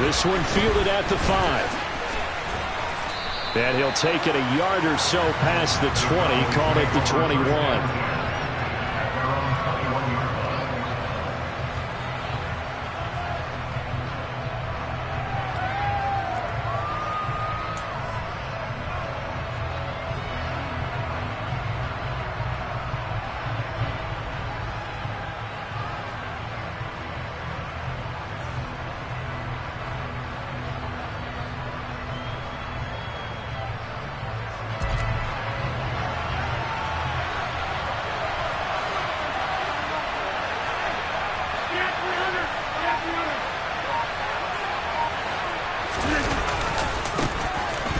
This one fielded at the 5. And he'll take it a yard or so past the 20, called it the 21.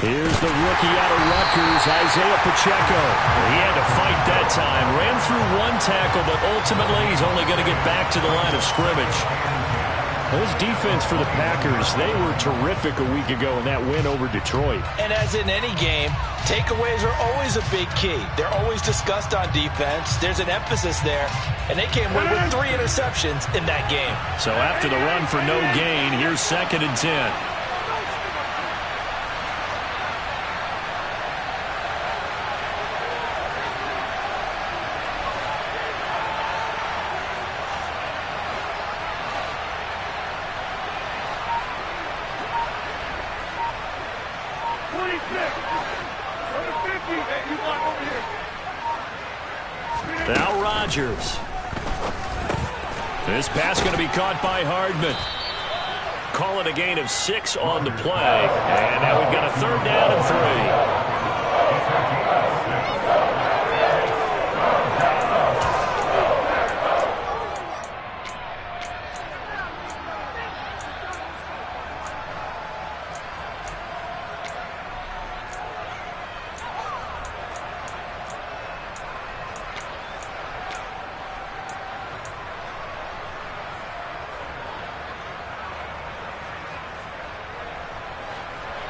Here's the rookie out of Rutgers, Isaiah Pacheco. He had to fight that time. Ran through one tackle, but ultimately he's only going to get back to the line of scrimmage. This defense for the Packers, they were terrific a week ago in that win over Detroit. And as in any game, takeaways are always a big key. They're always discussed on defense. There's an emphasis there, and they came away with 3 interceptions in that game. So after the run for no gain, here's 2nd and 10. Now Rodgers. This pass going to be caught by Hardman. Call it a gain of 6 on the play. And now we've got a 3rd down and 3.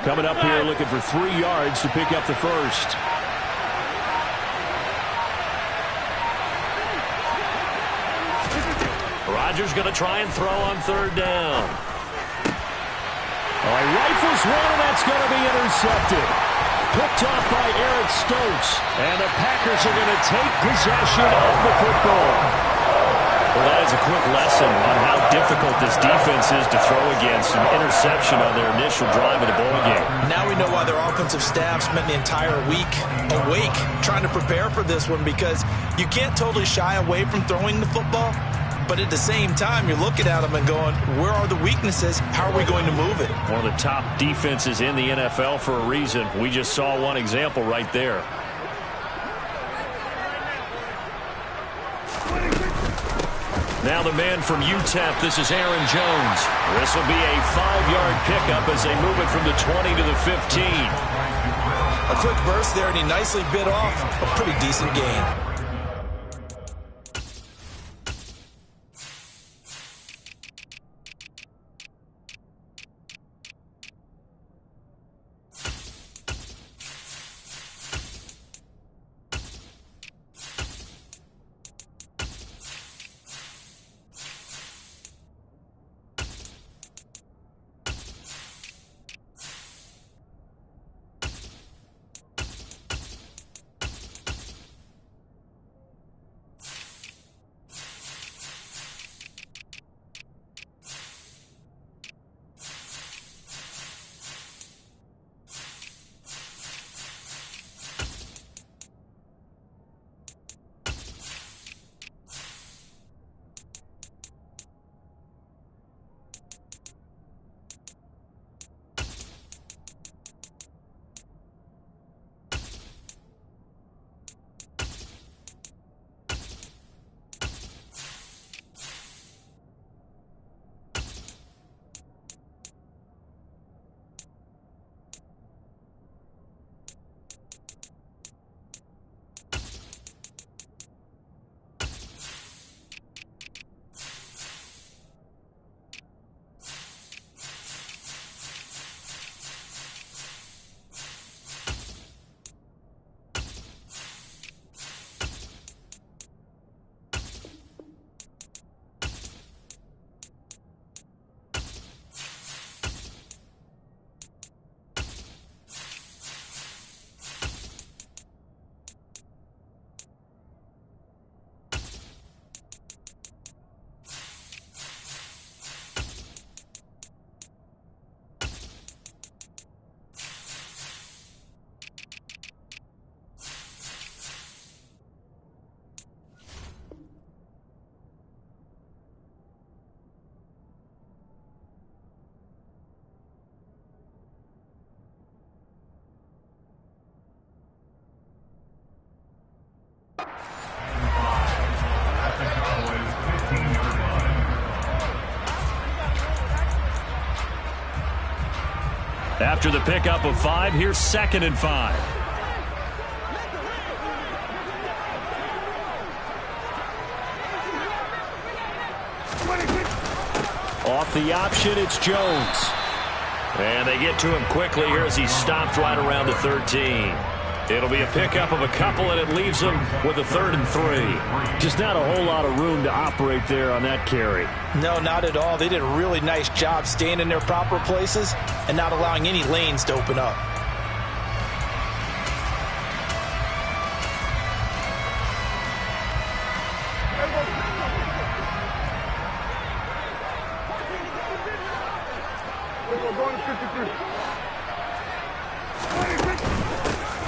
Coming up here looking for 3 yards to pick up the first. Rodgers going to try and throw on 3rd down. He rifles one, and that's going to be intercepted. Picked off by Eric Stokes. And the Packers are going to take possession of the football. Well, that is a quick lesson on how difficult this defense is to throw against. An interception on their initial drive of the ball game. Now we know why their offensive staff spent the entire week awake trying to prepare for this one, because you can't totally shy away from throwing the football, but at the same time you're looking at them and going, where are the weaknesses? How are we going to move it? One of the top defenses in the NFL for a reason. We just saw one example right there. Now the man from UTEP, this is Aaron Jones. This will be a 5-yard pickup as they move it from the 20 to the 15. A quick burst there, and he nicely bit off a pretty decent gain. After the pickup of 5, here's 2nd and 5. Off the option, it's Jones. And they get to him quickly here as he stopped right around the 13. It'll be a pickup of a couple, and it leaves them with a 3rd and 3. Just not a whole lot of room to operate there on that carry. No, not at all. They did a really nice job staying in their proper places and not allowing any lanes to open up.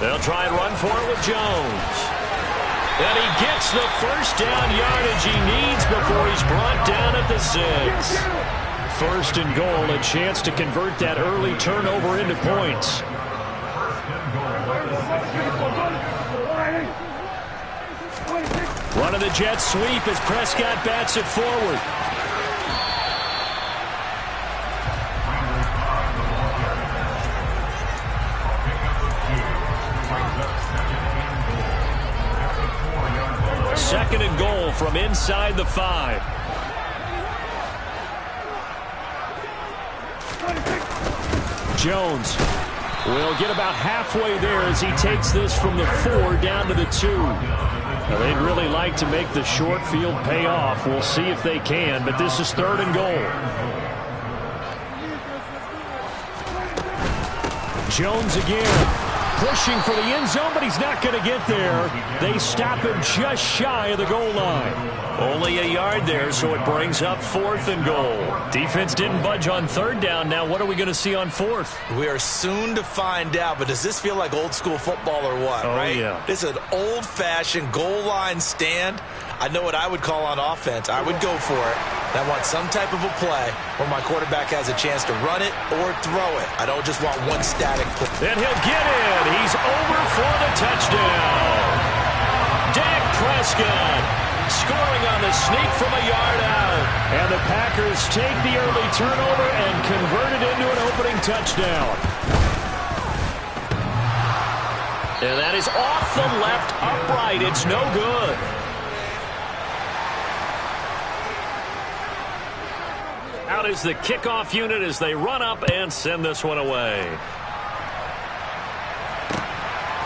They'll try and run for it with Jones. And he gets the first down yardage he needs before he's brought down at the 6. 1st and goal, a chance to convert that early turnover into points. Run of the jet sweep as Prescott bats it forward. Second and goal from inside the 5. Jones will get about halfway there as he takes this from the 4 down to the 2. Now, they'd really like to make the short field pay off. We'll see if they can, but this is 3rd and goal. Jones again. Pushing for the end zone, but he's not going to get there. They stop him just shy of the goal line. Only a yard there, so it brings up 4th and goal. Defense didn't budge on 3rd down. Now what are we going to see on 4th? We are soon to find out, but does this feel like old school football or what, right? Yeah. This is an old-fashioned goal line stand. I know what I would call on offense. I would go for it. I want some type of a play where my quarterback has a chance to run it or throw it. I don't just want one static play. Then he'll get in. He's over for the touchdown. Dak Prescott scoring on the sneak from a yard out. And the Packers take the early turnover and convert it into an opening touchdown. And that is off the left upright. It's no good. Out is the kickoff unit as they run up and send this one away.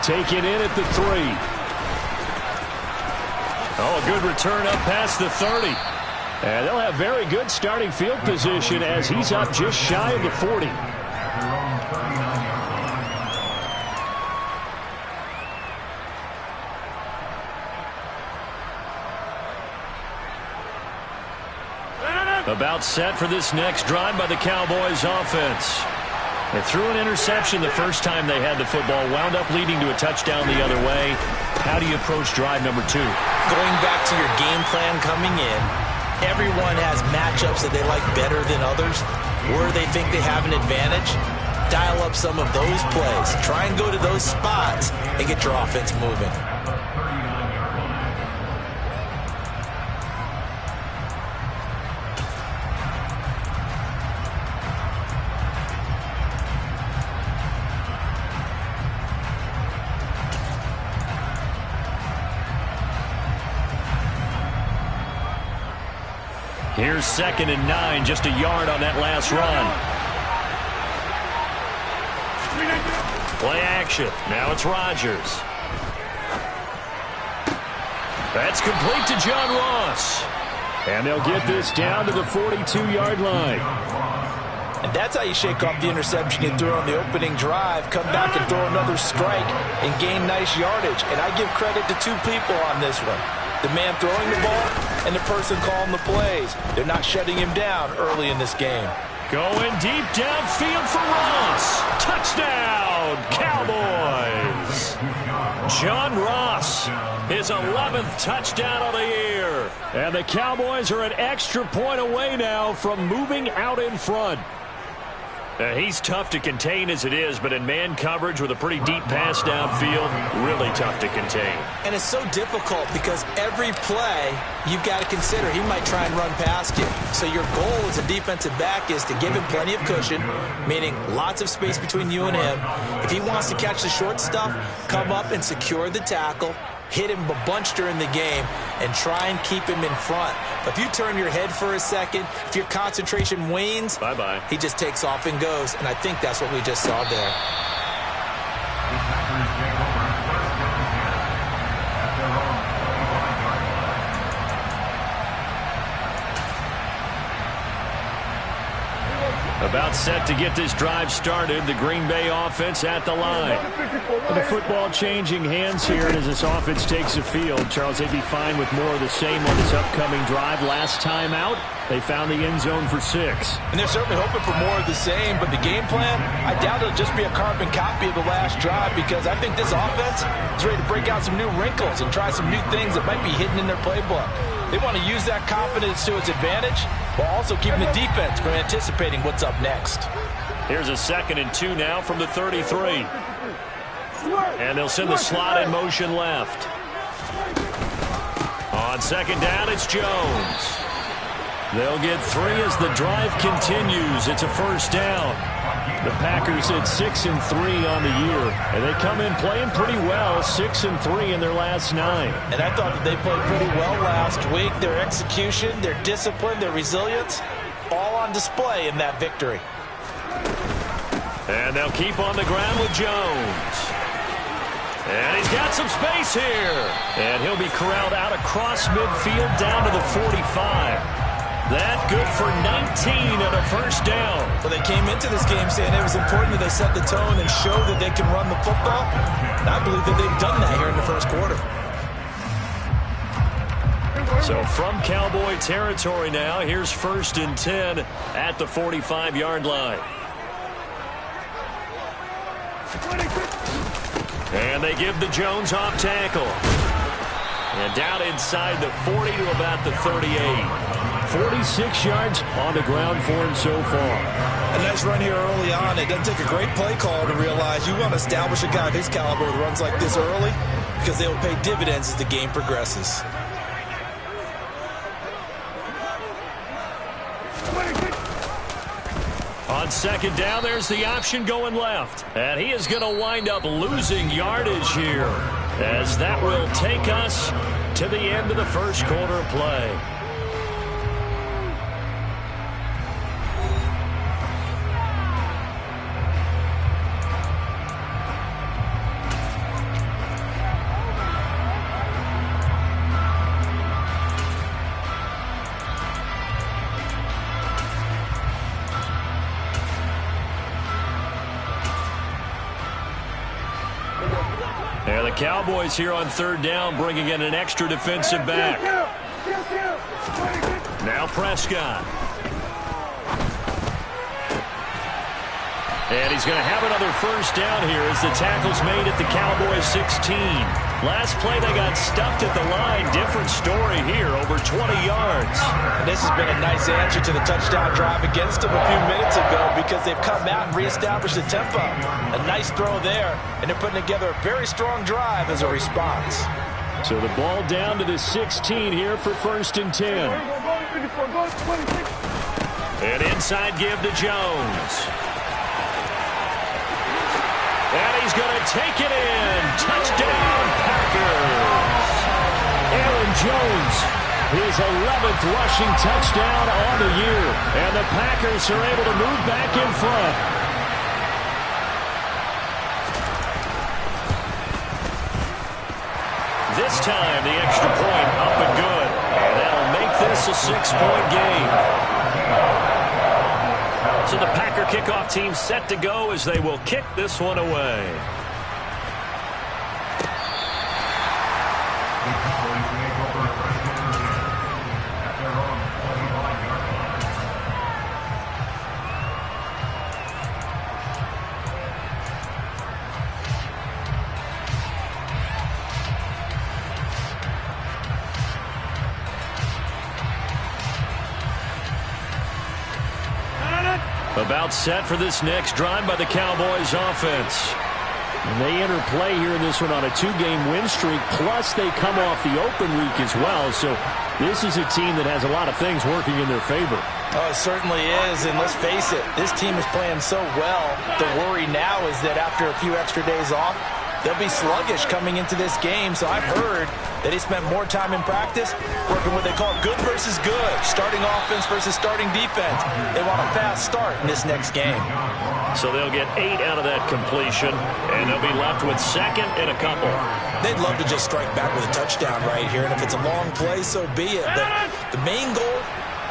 Take it in at the 3. Oh, a good return up past the 30. And they'll have very good starting field position as he's up just shy of the 40. About set for this next drive by the Cowboys offense. They threw an interception the first time they had the football, wound up leading to a touchdown the other way. How do you approach drive number 2? Going back to your game plan coming in, everyone has matchups that they like better than others, where they think they have an advantage. Dial up some of those plays. Try and go to those spots and get your offense moving. Here's 2nd and 9, just a yard on that last run. Play action. Now it's Rodgers. That's complete to John Ross. And they'll get this down to the 42-yard line. And that's how you shake off the interception you threw on the opening drive, come back and throw another strike and gain nice yardage. And I give credit to 2 people on this one. The man throwing the ball and the person calling the plays. They're not shutting him down early in this game. Going deep downfield for Ross. Touchdown, Cowboys. John Ross, his 11th touchdown of the year. And the Cowboys are an extra point away now from moving out in front. He's tough to contain as it is, but in man coverage with a pretty deep pass downfield, really tough to contain. And it's so difficult because every play you've got to consider he might try and run past you. So your goal as a defensive back is to give him plenty of cushion, meaning lots of space between you and him. If he wants to catch the short stuff, come up and secure the tackle, hit him a bunch during the game, and try and keep him in front. But if you turn your head for a second, if your concentration wanes, bye-bye. He just takes off and goes, and I think that's what we just saw there. About set to get this drive started, the Green Bay offense at the line. The football changing hands here, and as this offense takes the field, Charles, they'd be fine with more of the same on this upcoming drive. Last time out, they found the end zone for 6. And they're certainly hoping for more of the same, but the game plan, I doubt it'll just be a carbon copy of the last drive, because I think this offense is ready to break out some new wrinkles and try some new things that might be hidden in their playbook. They want to use that confidence to its advantage, while also keeping the defense from anticipating what's up next. Here's a 2nd and 2 now from the 33. And they'll send the slot in motion left. On 2nd down, it's Jones. They'll get 3 as the drive continues. It's a 1st down. The Packers at 6 and 3 on the year, and they come in playing pretty well, 6 and 3 in their last 9. And I thought that they played pretty well last week. Their execution, their discipline, their resilience, all on display in that victory. And they'll keep on the ground with Jones. And he's got some space here. And he'll be corralled out across midfield down to the 45. That good for 19 and a 1st down. Well, they came into this game saying it was important that they set the tone and show that they can run the football. And I believe that they've done that here in the 1st quarter. So from Cowboy territory now, here's 1st and 10 at the 45-yard line. And they give the Jones off tackle. And down inside the 40 to about the 38. 46 yards on the ground for him so far. A nice run here early on. It doesn't take a great play call to realize you want to establish a guy of his caliber with runs like this early, because they will pay dividends as the game progresses. On 2nd down, there's the option going left. And he is going to wind up losing yardage here, as that will take us to the end of the 1st quarter of play. And the Cowboys here on 3rd down, bringing in an extra defensive back. Now Prescott. And he's going to have another 1st down here as the tackle's made at the Cowboys 16. Last play they got stuffed at the line. Different story here, over 20 yards. And this has been a nice answer to the touchdown drive against them a few minutes ago, because they've come out and reestablished the tempo. A nice throw there, and they're putting together a very strong drive as a response. So the ball down to the 16 here for 1st and 10. And inside give to Jones. And he's going to take it in. Touchdown, Packers. Aaron Jones, his 11th rushing touchdown on the year. And the Packers are able to move back in front. This time, the extra point up and good. And that'll make this a 6-point game. So the Packer kickoff team set to go as they will kick this one away. About set for this next drive by the Cowboys offense. And they enter play here in this one on a 2-game win streak, plus they come off the open week as well. So this is a team that has a lot of things working in their favor. Oh, it certainly is, and let's face it, this team is playing so well. The worry now is that after a few extra days off, they'll be sluggish coming into this game. So I've heard that they spent more time in practice working what they call good versus good, starting offense versus starting defense. They want a fast start in this next game. So they'll get 8 out of that completion, and they'll be left with second and a couple. They'd love to just strike back with a touchdown right here, and if it's a long play, so be it. But the main goal,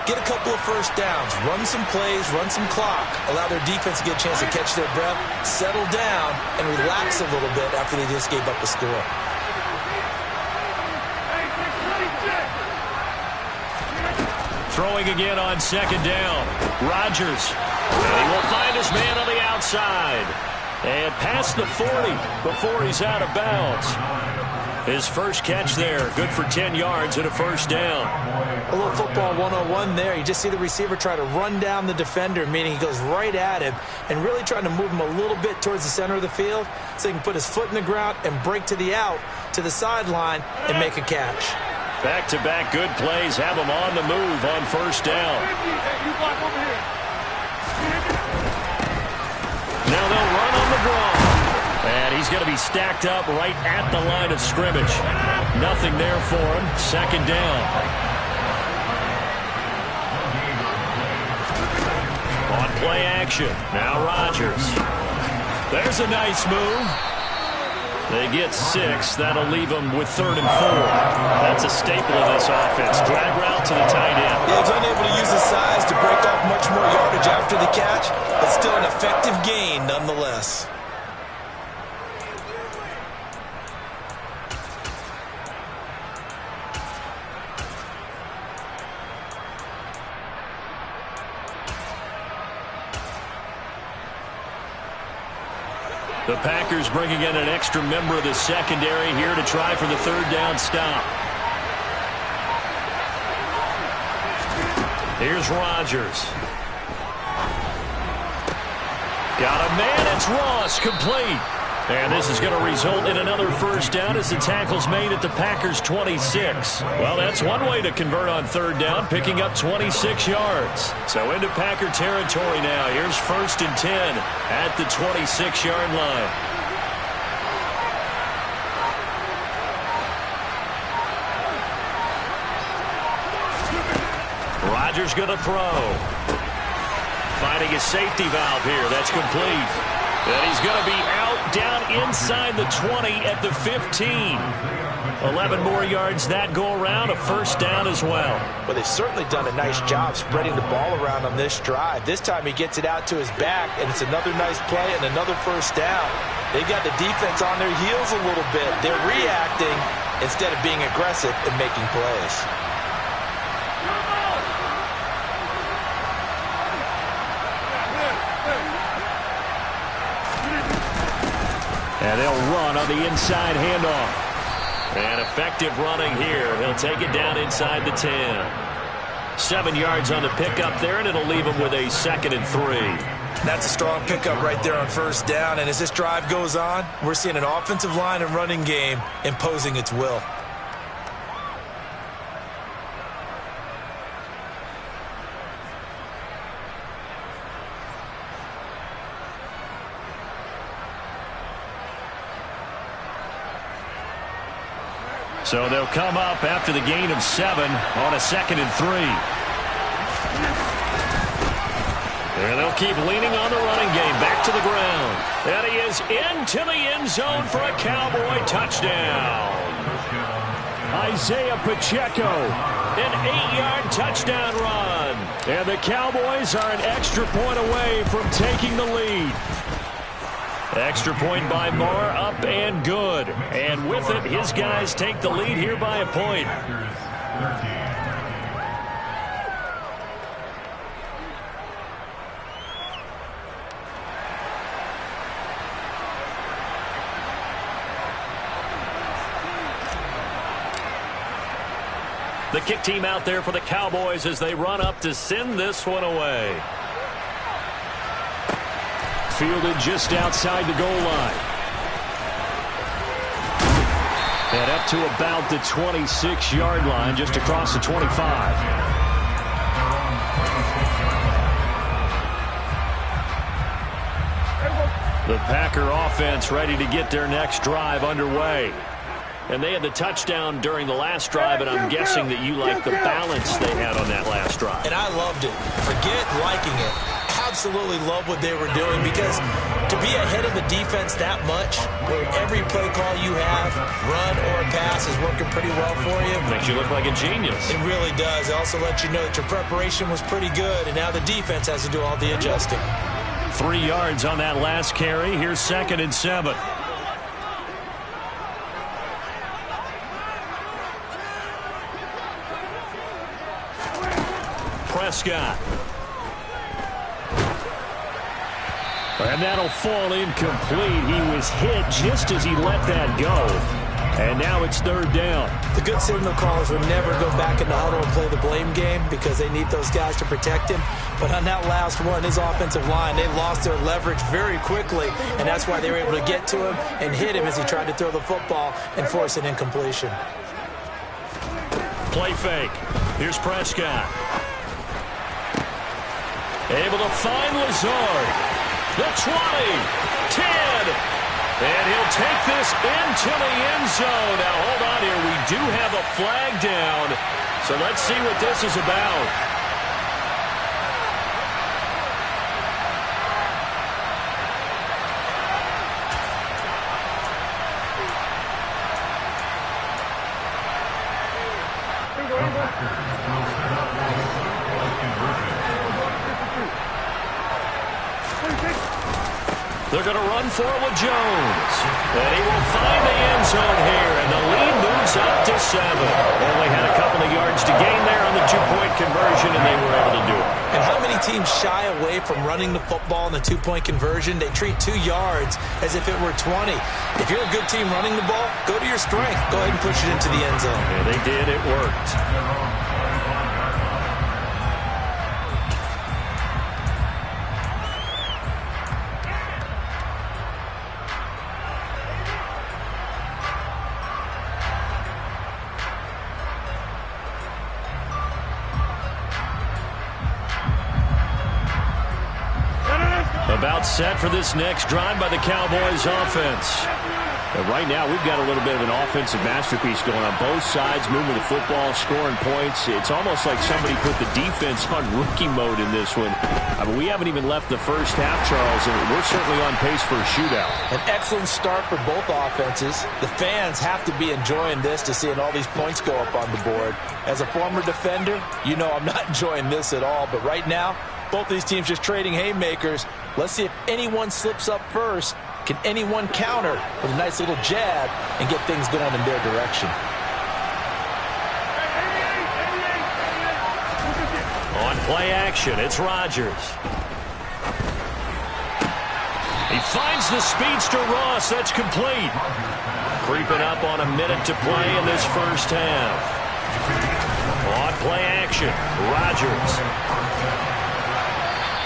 get a couple of first downs, run some plays, run some clock, allow their defense to get a chance to catch their breath, settle down, and relax a little bit after they just gave up a score. Throwing again on second down. Rodgers. And he will find his man on the outside. And past the 40 before he's out of bounds. His first catch there, good for 10 yards and a first down. A little football 101 there. You just see the receiver try to run down the defender, meaning he goes right at him and really trying to move him a little bit towards the center of the field so he can put his foot in the ground and break to the out, to the sideline, and make a catch. Back-to-back good plays have him on the move on first down. Now they'll run on the draw. And he's going to be stacked up right at the line of scrimmage. Nothing there for him. Second down. On play action. Now Rodgers. There's a nice move. They get 6. That'll leave them with 3rd and 4. That's a staple of this offense. Drag route to the tight end. Yeah, he's unable to use his size to break off much more yardage after the catch, but still an effective gain nonetheless. The Packers bringing in an extra member of the secondary here to try for the 3rd down stop. Here's Rodgers. Got a man, it's Ross, complete. And this is going to result in another first down as the tackle's made at the Packers' 26. Well, that's one way to convert on 3rd down, picking up 26 yards. So into Packer territory now. Here's 1st and 10 at the 26-yard line. Rodgers going to throw. Finding a safety valve here. That's complete. And he's going to be out down inside the 20 at the 15. 11 more yards that go around, a first down as well. Well, they've certainly done a nice job spreading the ball around on this drive. This time he gets it out to his back, and it's another nice play and another first down. They've got the defense on their heels a little bit. They're reacting instead of being aggressive and making plays. And they'll run on the inside handoff. And effective running here. He'll take it down inside the 10. 7 yards on the pickup there, and it'll leave him with a 2nd and 3. That's a strong pickup right there on first down. And as this drive goes on, we're seeing an offensive line and running game imposing its will. So they'll come up after the gain of 7 on a 2nd and 3. And they'll keep leaning on the running game. Back to the ground. And he is into the end zone for a Cowboy touchdown. Isaiah Pacheco, an 8-yard touchdown run. And the Cowboys are an extra point away from taking the lead. Extra point by Marr, up and good. And with it, his guys take the lead here by a point. The kick team out there for the Cowboys as they run up to send this one away. Fielded just outside the goal line. And up to about the 26-yard line, just across the 25. The Packer offense ready to get their next drive underway. And they had the touchdown during the last drive, and I'm guessing that you like the balance they had on that last drive. And I loved it. Forget liking it. Absolutely love what they were doing, because to be ahead of the defense that much, where every play call you have, run or pass, is working pretty well for you. Makes you look like a genius. It really does. It also lets you know that your preparation was pretty good, and now the defense has to do all the adjusting. 3 yards on that last carry. Here's 2nd and 7. Prescott. And that'll fall incomplete. He was hit just as he let that go. And now it's 3rd down. The good signal callers would never go back in the huddle and play the blame game, because they need those guys to protect him. But on that last one, his offensive line, they lost their leverage very quickly, and that's why they were able to get to him and hit him as he tried to throw the football and force an incompletion. Play fake. Here's Prescott. Able to find Lazard. The 20, 10, and he'll take this into the end zone. Now, hold on here. We do have a flag down, so let's see what this is about. They're going to run for it with Jones. And he will find the end zone here, and the lead moves up to 7. Only had a couple of yards to gain there on the 2-point conversion, and they were able to do it. And how many teams shy away from running the football in the 2-point conversion? They treat 2 yards as if it were 20. If you're a good team running the ball, go to your strength. Go ahead and push it into the end zone. Yeah, they did. It worked. About set for this next drive by the Cowboys offense. And right now, we've got a little bit of an offensive masterpiece going on both sides, moving the football, scoring points. It's almost like somebody put the defense on rookie mode in this one. I mean, we haven't even left the first half, Charles, and we're certainly on pace for a shootout. An excellent start for both offenses. The fans have to be enjoying this, to seeing all these points go up on the board. As a former defender, you know I'm not enjoying this at all, but right now, both these teams just trading haymakers. Let's see if anyone slips up first. Can anyone counter with a nice little jab and get things going in their direction? On play action, it's Rodgers. He finds the speedster Ross. That's complete. Creeping up on a minute to play in this first half. On play action, Rodgers.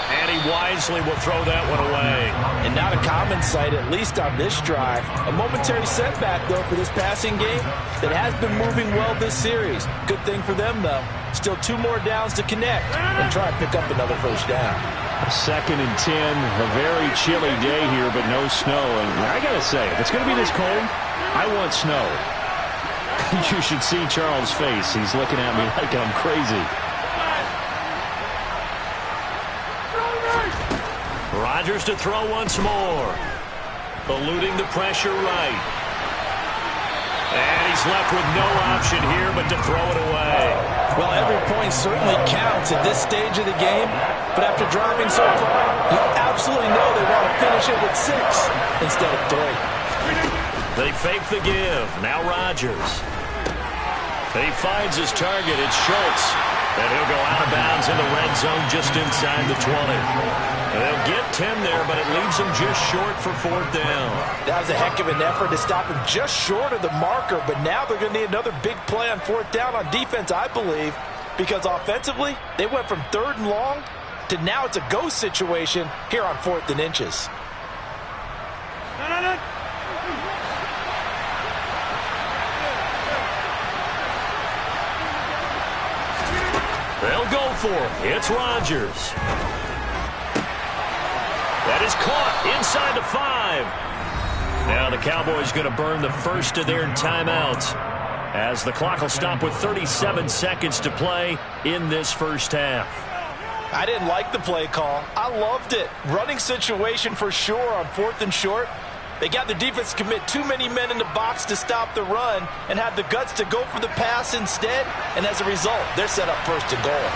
And he wisely will throw that one away. And not a common sight, at least on this drive. A momentary setback, though, for this passing game that has been moving well this series. Good thing for them, though. Still 2 more downs to connect and try and pick up another first down. 2nd and 10, a very chilly day here, but no snow. And I got to say, if it's going to be this cold, I want snow. You should see Charles' face. He's looking at me like I'm crazy. Rodgers to throw once more. Eluding the pressure right. And he's left with no option here but to throw it away. Well, every point certainly counts at this stage of the game. But after driving so far, you absolutely know they want to finish it with 6 instead of 3. They fake the give. Now Rodgers. He finds his target. It's Schultz. And he'll go out of bounds in the red zone just inside the 20. And they'll get 10 there, but it leaves them just short for 4th down. That was a heck of an effort to stop him just short of the marker, but now they're going to need another big play on 4th down on defense, I believe, because offensively, they went from 3rd and long to now it's a go situation here on 4th and inches. They'll go for it. It's Rodgers. That is caught inside the 5. Now the Cowboys going to burn the first of their timeouts as the clock will stop with 37 seconds to play in this first half. I didn't like the play call. I loved it. Running situation for sure on 4th and short. They got the defense to commit too many men in the box to stop the run and have the guts to go for the pass instead. And as a result, they're set up 1st and goal.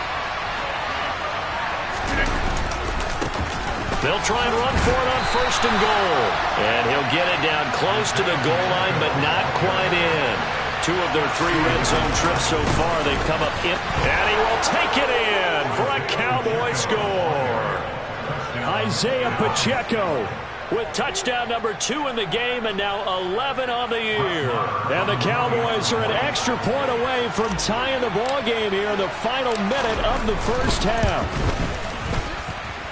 They'll try and run for it on 1st and goal. And he'll get it down close to the goal line, but not quite in. 2 of their 3 red zone trips so far, they've come up in. And he will take it in for a Cowboy score. Isaiah Pacheco with touchdown number 2 in the game and now 11 on the year. And the Cowboys are an extra point away from tying the ball game here in the final minute of the first half.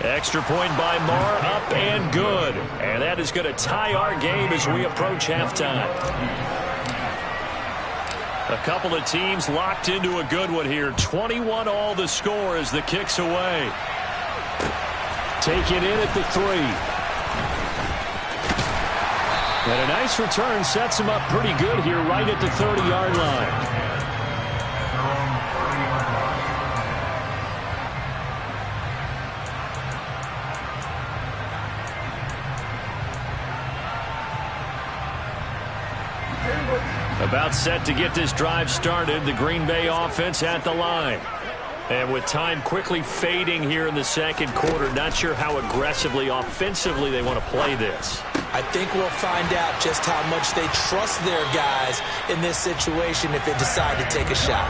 Extra point by Marr, up and good. And that is going to tie our game as we approach halftime. A couple of teams locked into a good one here. 21 all the score as the kick's away. Taken in at the 3. And a nice return sets him up pretty good here right at the 30-yard line. About set to get this drive started, the Green Bay offense at the line. And with time quickly fading here in the second quarter, not sure how aggressively, offensively they want to play this. I think we'll find out just how much they trust their guys in this situation if they decide to take a shot.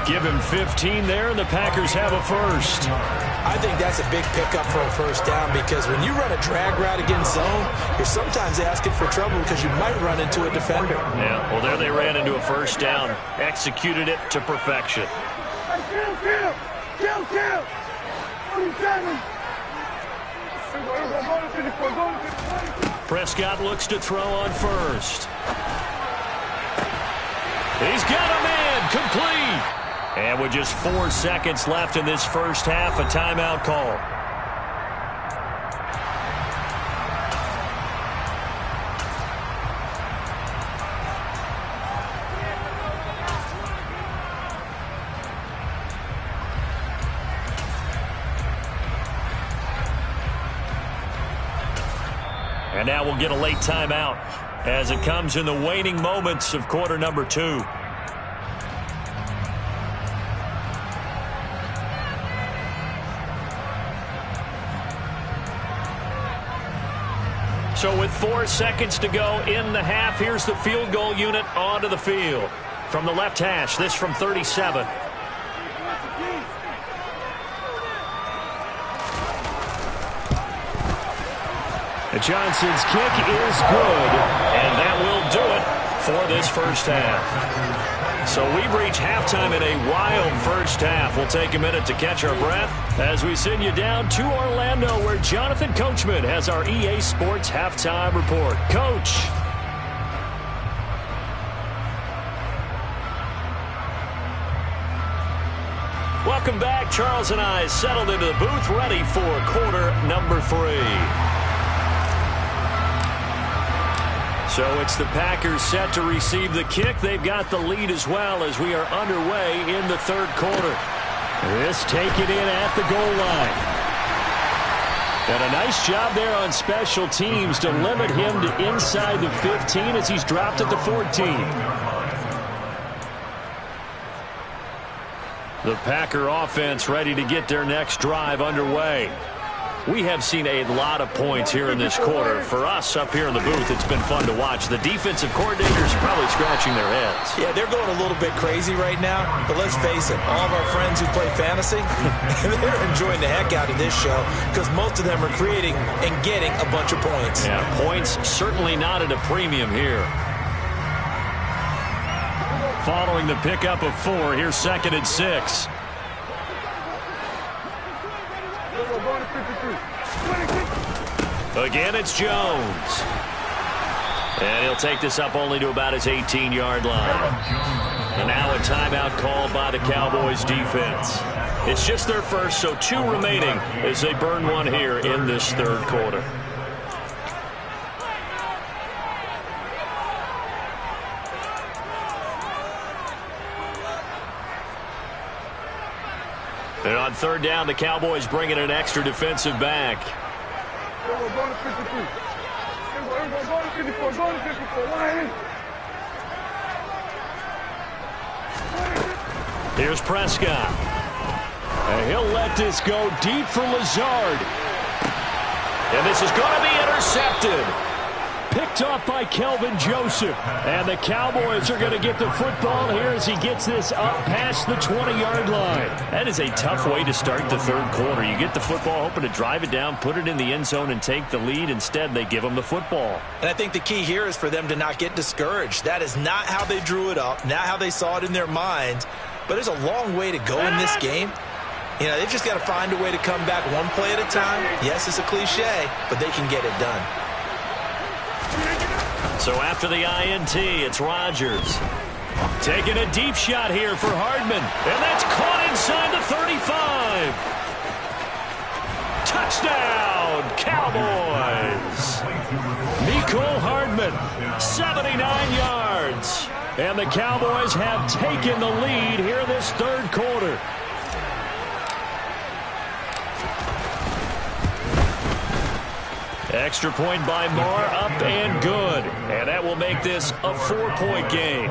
Give him 15 there, and the Packers have a first. I think that's a big pickup for a first down because when you run a drag route against zone, you're sometimes asking for trouble because you might run into a defender. Yeah, well, there they ran into a first down, executed it to perfection. Prescott looks to throw on first. He's got a man, complete. And with just 4 seconds left in this first half, a timeout call. And now we'll get a late timeout as it comes in the waning moments of quarter number 2. So with 4 seconds to go in the half, here's the field goal unit onto the field. From the left hash, this from 37. And Johnson's kick is good, and that will do it for this first half. So we've reached halftime in a wild first half. We'll take a minute to catch our breath as we send you down to Orlando, where Jonathan Coachman has our EA Sports Halftime Report. Coach. Welcome back. Charles and I settled into the booth, ready for quarter number 3. So it's the Packers set to receive the kick. They've got the lead as well as we are underway in the third quarter. This taken in at the goal line. And a nice job there on special teams to limit him to inside the 15 as he's dropped at the 14. The Packer offense ready to get their next drive underway. We have seen a lot of points here in this quarter. For us up here in the booth, it's been fun to watch. The defensive coordinators are probably scratching their heads. Yeah, they're going a little bit crazy right now. But let's face it, all of our friends who play fantasy, they're enjoying the heck out of this show because most of them are creating and getting a bunch of points. Yeah, points certainly not at a premium here. Following the pickup of 4, here's 2nd and 6. Again, it's Jones. And he'll take this up only to about his 18-yard line. And now a timeout called by the Cowboys defense. It's just their first, so 2 remaining as they burn one here in this third quarter. And on third down, the Cowboys bring in an extra defensive back. Here's Prescott. And he'll let this go deep for Lazard. And this is going to be intercepted. Picked off by Kelvin Joseph. And the Cowboys are going to get the football here as he gets this up past the 20-yard line. That is a tough way to start the third quarter. You get the football, hoping to drive it down, put it in the end zone, and take the lead. Instead, they give them the football. And I think the key here is for them to not get discouraged. That is not how they drew it up, not how they saw it in their minds. But there's a long way to go in this game. You know, they've just got to find a way to come back one play at a time. Yes, it's a cliche, but they can get it done. So after the INT, it's Rodgers. Taking a deep shot here for Hardman. And that's caught inside the 35. Touchdown, Cowboys. Mecole Hardman, 79 yards. And the Cowboys have taken the lead here in this third quarter. Extra point by Moore, up and good. And that will make this a 4-point game.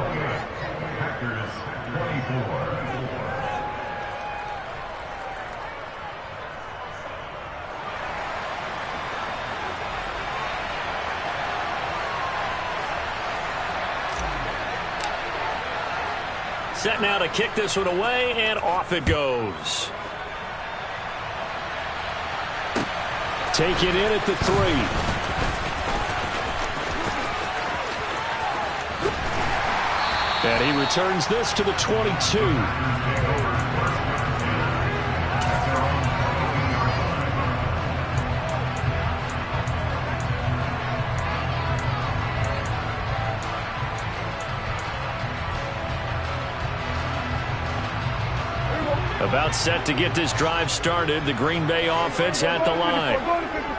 Set now to kick this one away, and off it goes. Take it in at the 3. And he returns this to the 22. About set to get this drive started. The Green Bay offense at the line.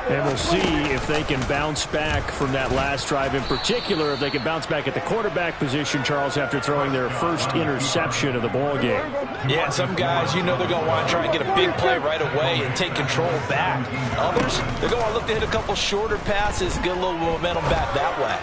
And we'll see if they can bounce back from that last drive. In particular, if they can bounce back at the quarterback position, Charles, after throwing their first interception of the ball game. Yeah, and some guys, you know they're going to want to try and get a big play right away and take control back. Others, they're going to look to hit a couple shorter passes, get a little momentum back that way.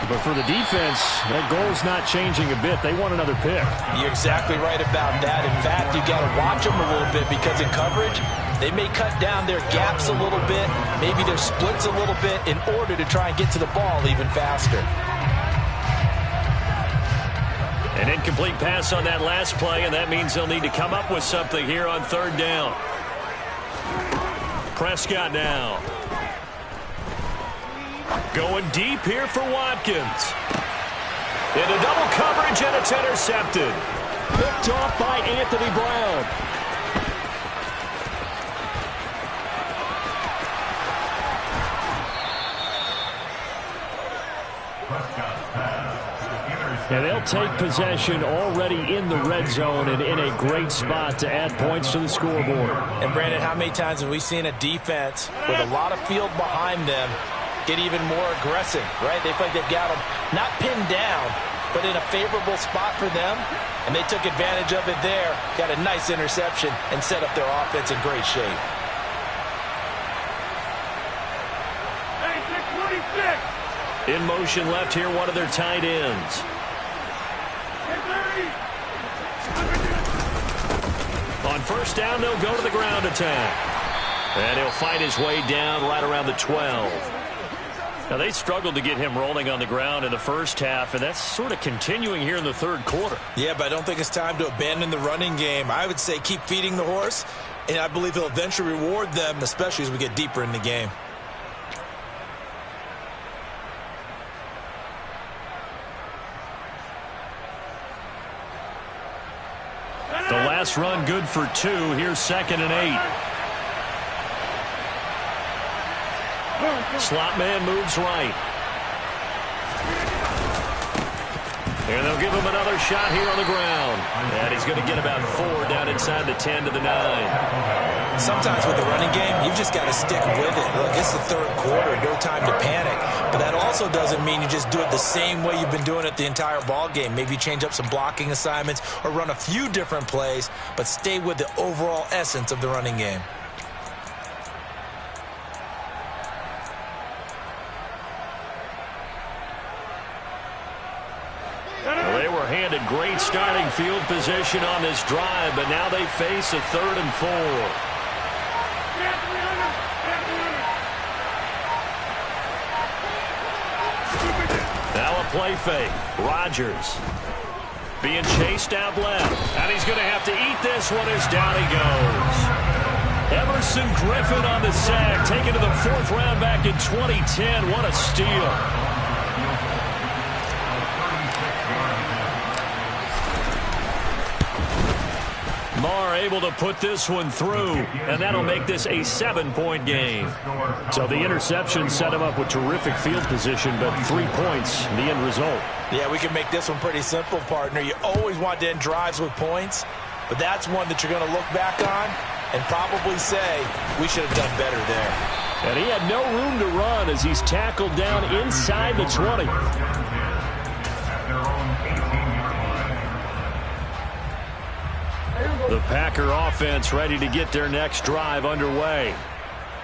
But for the defense, that goal's not changing a bit. They want another pick. You're exactly right about that. In fact, you've got to watch them a little bit because in coverage, they may cut down their gaps a little bit, maybe their splits a little bit in order to try and get to the ball even faster. An incomplete pass on that last play, and that means they'll need to come up with something here on third down. Prescott now. Going deep here for Watkins. Into double coverage, and it's intercepted. Picked off by Anthony Brown. And they'll take possession already in the red zone and in a great spot to add points to the scoreboard. And, Brandon, how many times have we seen a defense with a lot of field behind them get even more aggressive, right? They feel like they've got them not pinned down, but in a favorable spot for them, and they took advantage of it there, got a nice interception, and set up their offense in great shape. In motion left here, one of their tight ends. On first down, they'll go to the ground attack. And he'll fight his way down right around the 12. Now, they struggled to get him rolling on the ground in the first half, and that's sort of continuing here in the third quarter. Yeah, but I don't think it's time to abandon the running game. I would say keep feeding the horse, and I believe he'll eventually reward them, especially as we get deeper in the game. The last run good for 2. Here's 2nd and 8. Slot man moves right. And they'll give him another shot here on the ground. And he's going to get about 4 down inside the 10 to the 9. Sometimes with the running game, you've just got to stick with it. Look, it's the third quarter, no time to panic. But that also doesn't mean you just do it the same way you've been doing it the entire ball game. Maybe change up some blocking assignments or run a few different plays, but stay with the overall essence of the running game. Well, they were handed great starting field position on this drive, but now they face a 3rd and 4. Now a play fake. Rodgers being chased out left. And he's going to have to eat this one as down he goes. Everson Griffin on the sack, taken to the 4th round back in 2010. What a steal. Marr able to put this one through, and that'll make this a 7-point game. So the interception set him up with terrific field position, but 3 points, the end result. Yeah, we can make this one pretty simple, partner. You always want to end drives with points, but that's one that you're going to look back on and probably say, we should have done better there. And he had no room to run as he's tackled down inside the 20. The Packer offense ready to get their next drive underway.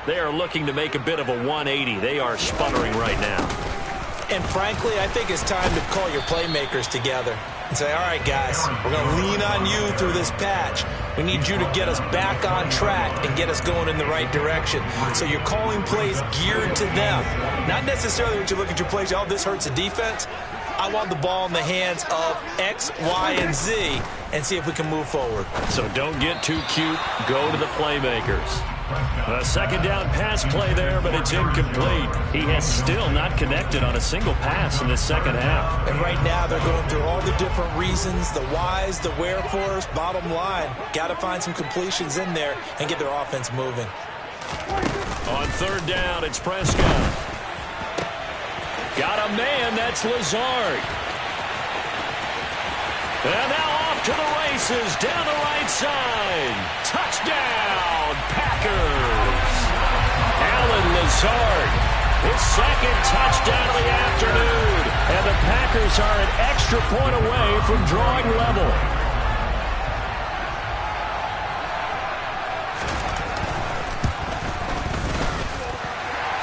They are looking to make a bit of a 180. They are sputtering right now. And frankly, I think it's time to call your playmakers together and say, all right, guys, we're going to lean on you through this patch. We need you to get us back on track and get us going in the right direction. So you're calling plays geared to them. Not necessarily when you look at your plays, oh, this hurts the defense. I want the ball in the hands of X, Y, and Z and see if we can move forward. So don't get too cute. Go to the playmakers. A 2nd down pass play there, but it's incomplete. He has still not connected on a single pass in the 2nd half. And right now they're going through all the different reasons, the whys, the wherefores. Bottom line, got to find some completions in there and get their offense moving. On 3rd down, it's Prescott. Got a man, that's Lazard. And now off to the races, down the right side. Touchdown, Packers. Allen Lazard, his 2nd touchdown of the afternoon. And the Packers are an extra point away from drawing level.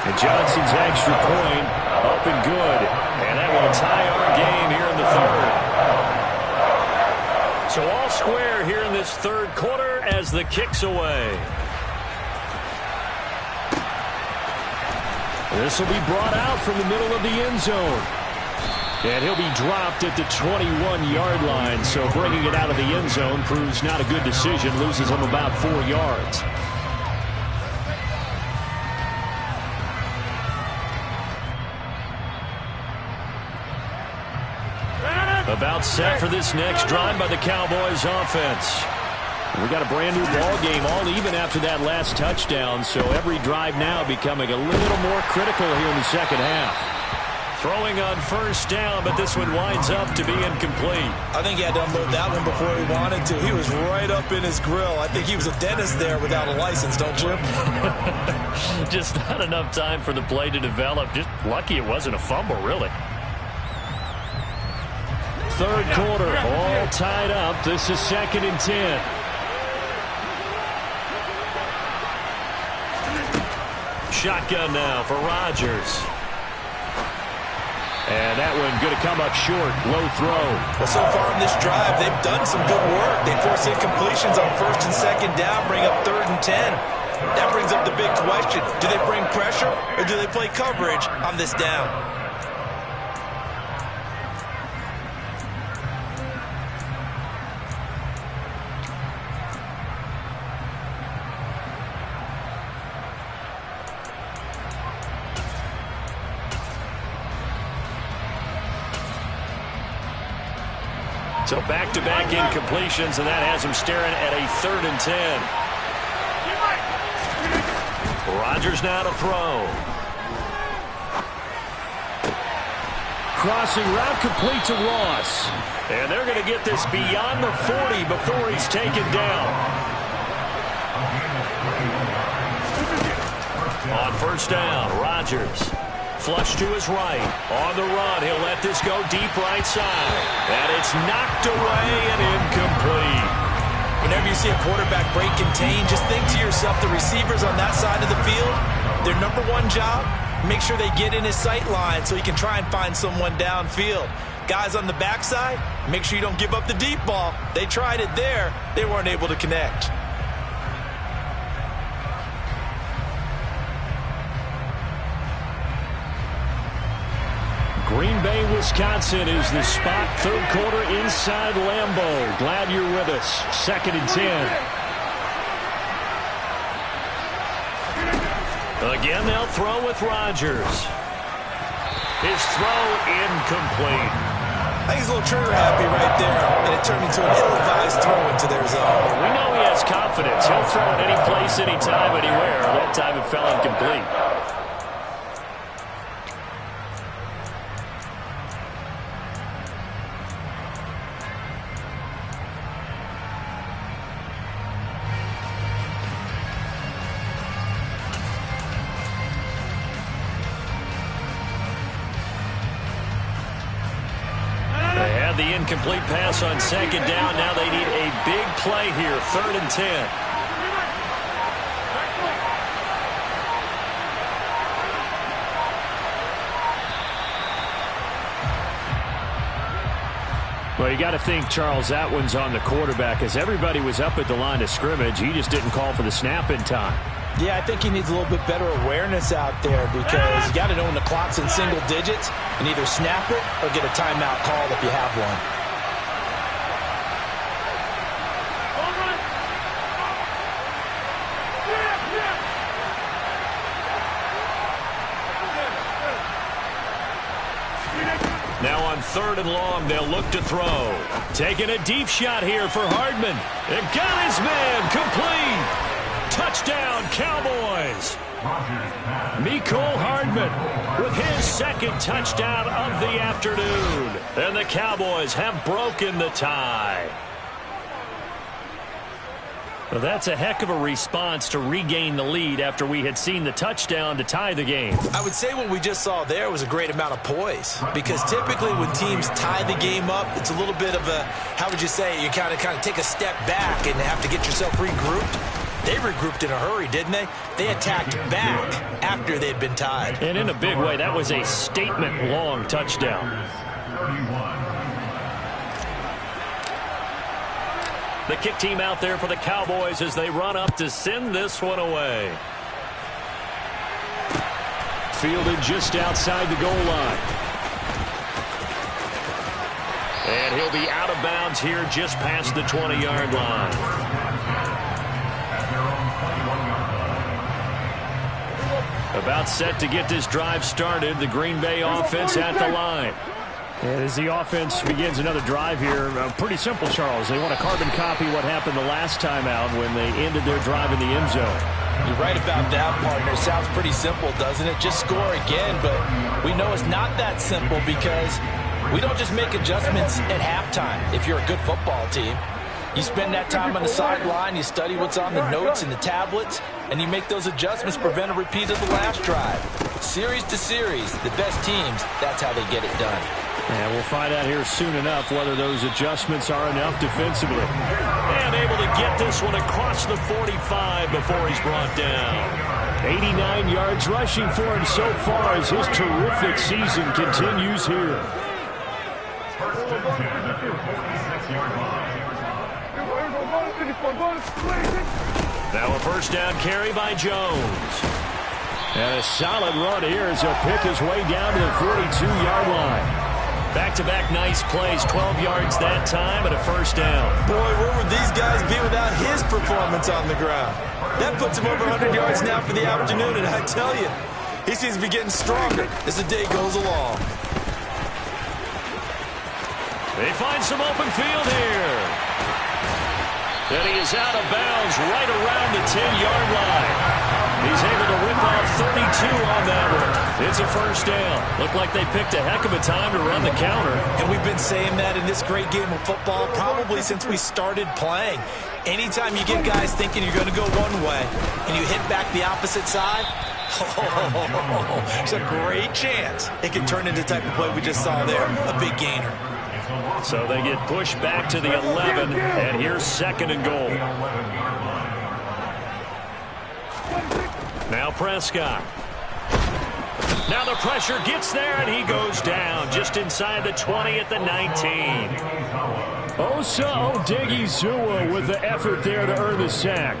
And Johnson's extra point up and good. And that will tie our game here in the 3rd. So all square here in this 3rd quarter as the kick's away. This will be brought out from the middle of the end zone. And he'll be dropped at the 21-yard line. So bringing it out of the end zone proves not a good decision. Loses him about 4 yards. About set for this next drive by the Cowboys offense. We got a brand new ball game, all even after that last touchdown, so every drive now becoming a little more critical here in the 2nd half. Throwing on 1st down, but this one winds up to be incomplete. I think he had to unload that one before he wanted to. He was right up in his grill. I think he was a dentist there without a license, don't you? Just not enough time for the play to develop. Just lucky it wasn't a fumble, really. 3rd quarter, all tied up. This is 2nd and 10. Shotgun now for Rodgers. And that one going to come up short. Low throw. Well, so far in this drive, they've done some good work. They force incompletions on 1st and 2nd down, bring up 3rd and 10. That brings up the big question. Do they bring pressure or do they play coverage on this down? So back-to-back incompletions, and that has him staring at a 3rd and 10. Rodgers now to throw. crossing route complete to Ross. And they're going to get this beyond the 40 before he's taken down. On first down, Rodgers. Flush to his right. On the run, he'll let this go deep right side. And it's knocked away and incomplete. Whenever you see a quarterback break contain, just think to yourself, the receivers on that side of the field, their number one job, make sure they get in his sight line so he can try and find someone downfield. Guys on the backside, make sure you don't give up the deep ball. They tried it there. They weren't able to connect. Green Bay, Wisconsin is the spot. Third quarter inside Lambeau. Glad you're with us. 2nd and 10. Again, they'll throw with Rodgers. His throw incomplete. I think he's a little trigger happy right there, and it turned into an ill-advised throw into their zone. We know he has confidence. He'll throw it any place, anytime, anywhere. That time it fell incomplete. The incomplete pass on 2nd down. Now they need a big play here. 3rd and 10. Well, you got to think, Charles, that one's on the quarterback. As everybody was up at the line of scrimmage, he just didn't call for the snap in time. Yeah, I think he needs a little bit better awareness out there because you got to know when the clock's in single digits and either snap it or get a timeout called if you have one. Now on 3rd and long, they'll look to throw. Taking a deep shot here for Hardman. And got his man complete. Touchdown, Cowboys. Mecole Hardman with his 2nd touchdown of the afternoon. And the Cowboys have broken the tie. Well, that's a heck of a response to regain the lead after we had seen the touchdown to tie the game. I would say what we just saw there was a great amount of poise because typically when teams tie the game up, it's a little bit of a, how would you say, you kind of take a step back and have to get yourself regrouped. They regrouped in a hurry, didn't they? They attacked back after they'd been tied. And in a big way, that was a statement-long touchdown. The kick team out there for the Cowboys as they run up to send this one away. Fielded just outside the goal line. And he'll be out of bounds here just past the 20-yard line. About set to get this drive started. The Green Bay offense at the line. And as the offense begins another drive here, pretty simple, Charles. They want to carbon copy what happened the last time out when they ended their drive in the end zone. You're right about that, partner. Sounds pretty simple, doesn't it? Just score again, but we know it's not that simple because we don't just make adjustments at halftime if you're a good football team. You spend that time on the sideline, you study what's on the notes and the tablets, and you make those adjustments, prevent a repeat of the last drive. Series to series, the best teams, that's how they get it done. And we'll find out here soon enough whether those adjustments are enough defensively. And able to get this one across the 45 before he's brought down. 89 yards rushing for him so far as his terrific season continues here. Now a first down carry by Jones. And a solid run here as he'll pick his way down to the 42-yard line. Back-to-back nice plays, 12 yards that time and a first down. Boy, where would these guys be without his performance on the ground? That puts him over 100 yards now for the afternoon, and I tell you, he seems to be getting stronger as the day goes along. They find some open field here. And he is out of bounds right around the 10-yard line. He He's able to rip off 32 on that one. It's a first down. Looked like they picked a heck of a time to run the counter. And we've been saying that in this great game of football probably since we started playing. Anytime you get guys thinking you're going to go one way and you hit back the opposite side, it's a great chance it can turn into the type of play we just saw there, a big gainer. So they get pushed back to the 11, and here's second and goal. Now Prescott. Now the pressure gets there, and he goes down just inside the 20 at the 19. Osa Odighizuwa with the effort there to earn the sack.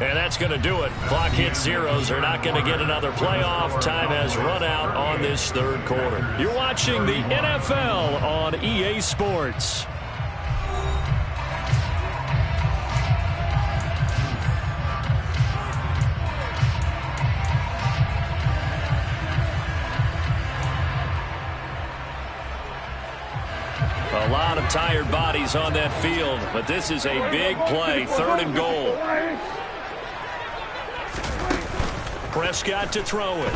And that's going to do it. Clock hits zeros. They're not going to get another playoff. Time has run out on this third quarter. You're watching the NFL on EA Sports. A lot of tired bodies on that field, but this is a big play. Third and goal. Prescott to throw it.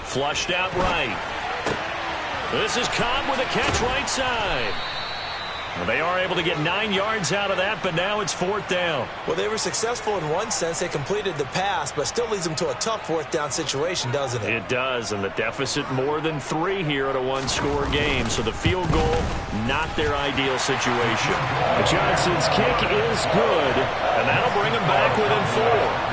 Flushed out right. This is Cobb with a catch right side. Well, they are able to get 9 yards out of that, but now it's fourth down. Well, they were successful in one sense. They completed the pass, but still leads them to a tough fourth down situation, doesn't it? It does, and the deficit more than 3 here at a one-score game. So the field goal, not their ideal situation. Johnson's kick is good, and that'll bring them back within 4.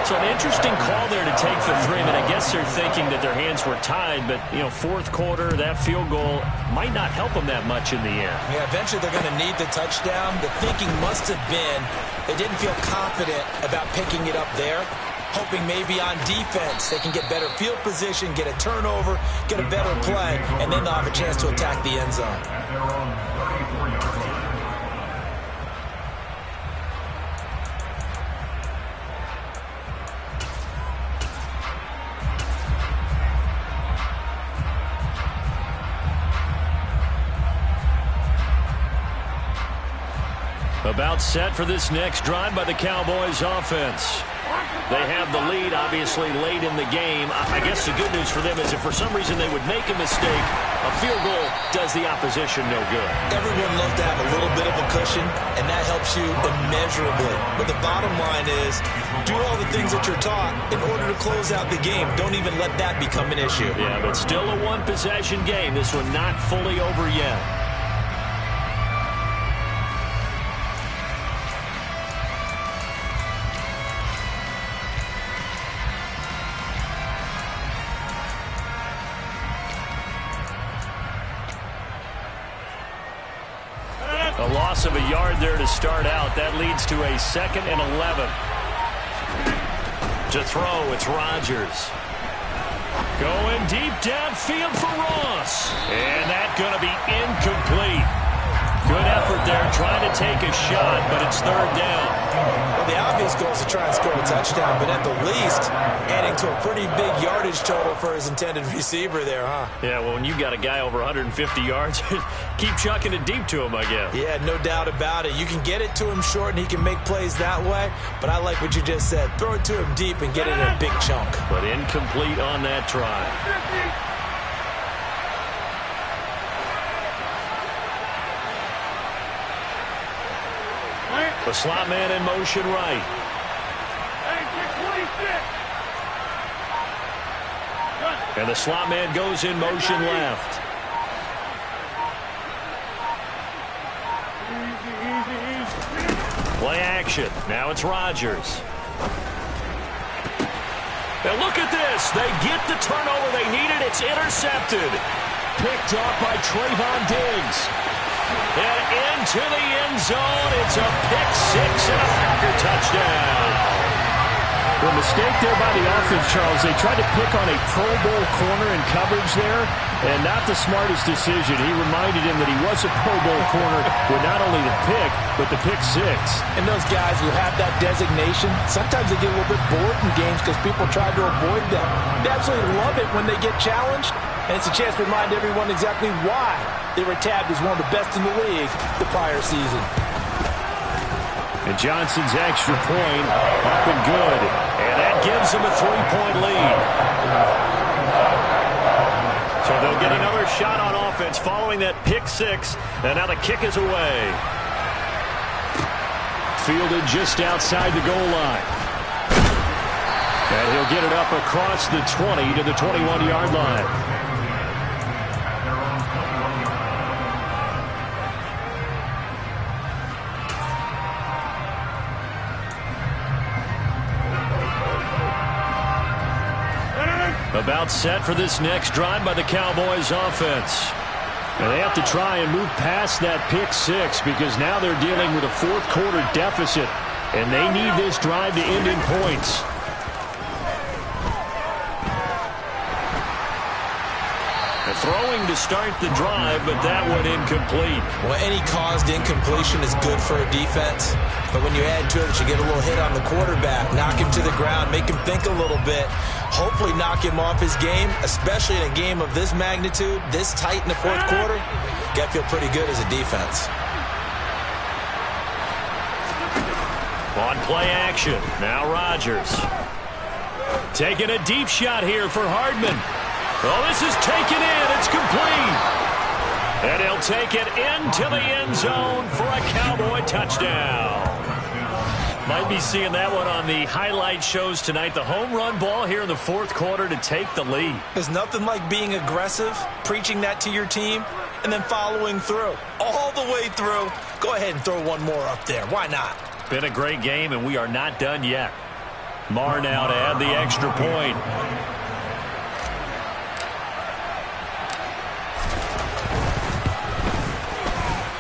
So an interesting call there to take the 3. I mean, I guess they're thinking that their hands were tied, but, you know, fourth quarter, that field goal might not help them that much in the end. Yeah, eventually they're going to need the touchdown. The thinking must have been they didn't feel confident about picking it up there, hoping maybe on defense they can get better field position, get a turnover, get a better play, and then they'll have a chance to attack the end zone. About set for this next drive by the Cowboys offense. They have the lead, obviously, late in the game. I guess the good news for them is if for some reason they would make a mistake, a field goal does the opposition no good. Everyone loves to have a little bit of a cushion, and that helps you immeasurably. But the bottom line is, do all the things that you're taught in order to close out the game. Don't even let that become an issue. Yeah, but still a one-possession game. This one not fully over yet. A loss of a yard there to start out. That leads to a 2nd and 11. To throw, it's Rodgers. Going deep downfield for Ross. And that's going to be incomplete. Good effort there trying to take a shot, but it's third down. Well, the obvious goal is to try and score a touchdown, but at the least, adding to a pretty big yardage total for his intended receiver there, huh? Yeah, well, when you got a guy over 150 yards, keep chucking it deep to him, I guess. Yeah, no doubt about it. You can get it to him short, and he can make plays that way, but I like what you just said. Throw it to him deep and get it in a big chunk. But incomplete on that try. The slot man in motion right. And the slot man goes in motion left. Play action. Now it's Rodgers. And look at this. They get the turnover they needed. It's intercepted. picked off by Trayvon Diggs. And into the end zone. It's a pick six and a Packer touchdown. The mistake there by the offense, Charles, they tried to pick on a Pro Bowl corner in coverage there, and not the smartest decision. He reminded him that he was a Pro Bowl corner with not only the pick, but the pick six. And those guys who have that designation, sometimes they get a little bit bored in games because people try to avoid them. They absolutely love it when they get challenged, and it's a chance to remind everyone exactly why they were tabbed as one of the best in the league the prior season. And Johnson's extra point up and good. And that gives them a 3-point lead. So they'll get another shot on offense following that pick six. And now the kick is away. Fielded just outside the goal line. And he'll get it up across the 20 to the 21-yard line. About set for this next drive by the Cowboys offense. And they have to try and move past that pick six because now they're dealing with a fourth-quarter deficit, and they need this drive to end in points. Throwing to start the drive, but that one incomplete. Well, any caused incompletion is good for a defense. But when you add to it, you get a little hit on the quarterback, knock him to the ground, make him think a little bit, hopefully knock him off his game, especially in a game of this magnitude, this tight in the fourth quarter. Got to feel pretty good as a defense. On play action, now Rodgers. Taking a deep shot here for Hardman. Oh, this is taken in. It's complete. And he'll take it into the end zone for a Cowboy touchdown. Might be seeing that one on the highlight shows tonight. The home run ball here in the fourth quarter to take the lead. There's nothing like being aggressive, preaching that to your team, and then following through. All the way through. Go ahead and throw one more up there. Why not? Been a great game, and we are not done yet. Marr now to add the extra point.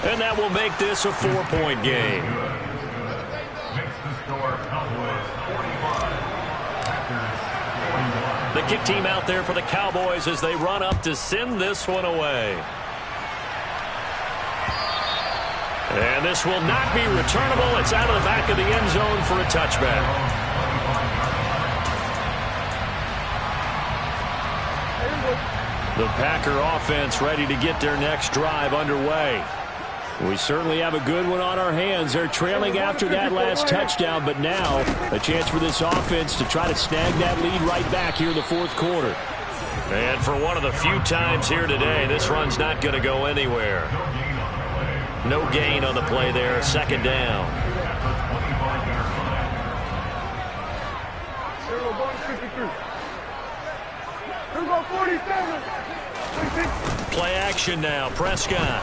And that will make this a 4-point game. The kick team out there for the Cowboys as they run up to send this one away. And this will not be returnable. It's out of the back of the end zone for a touchback. The Packer offense ready to get their next drive underway. We certainly have a good one on our hands. They're trailing after that last touchdown, but now a chance for this offense to try to snag that lead right back here in the fourth quarter. And for one of the few times here today, this run's not going to go anywhere. No gain on the play there, second down. Play action now, Prescott.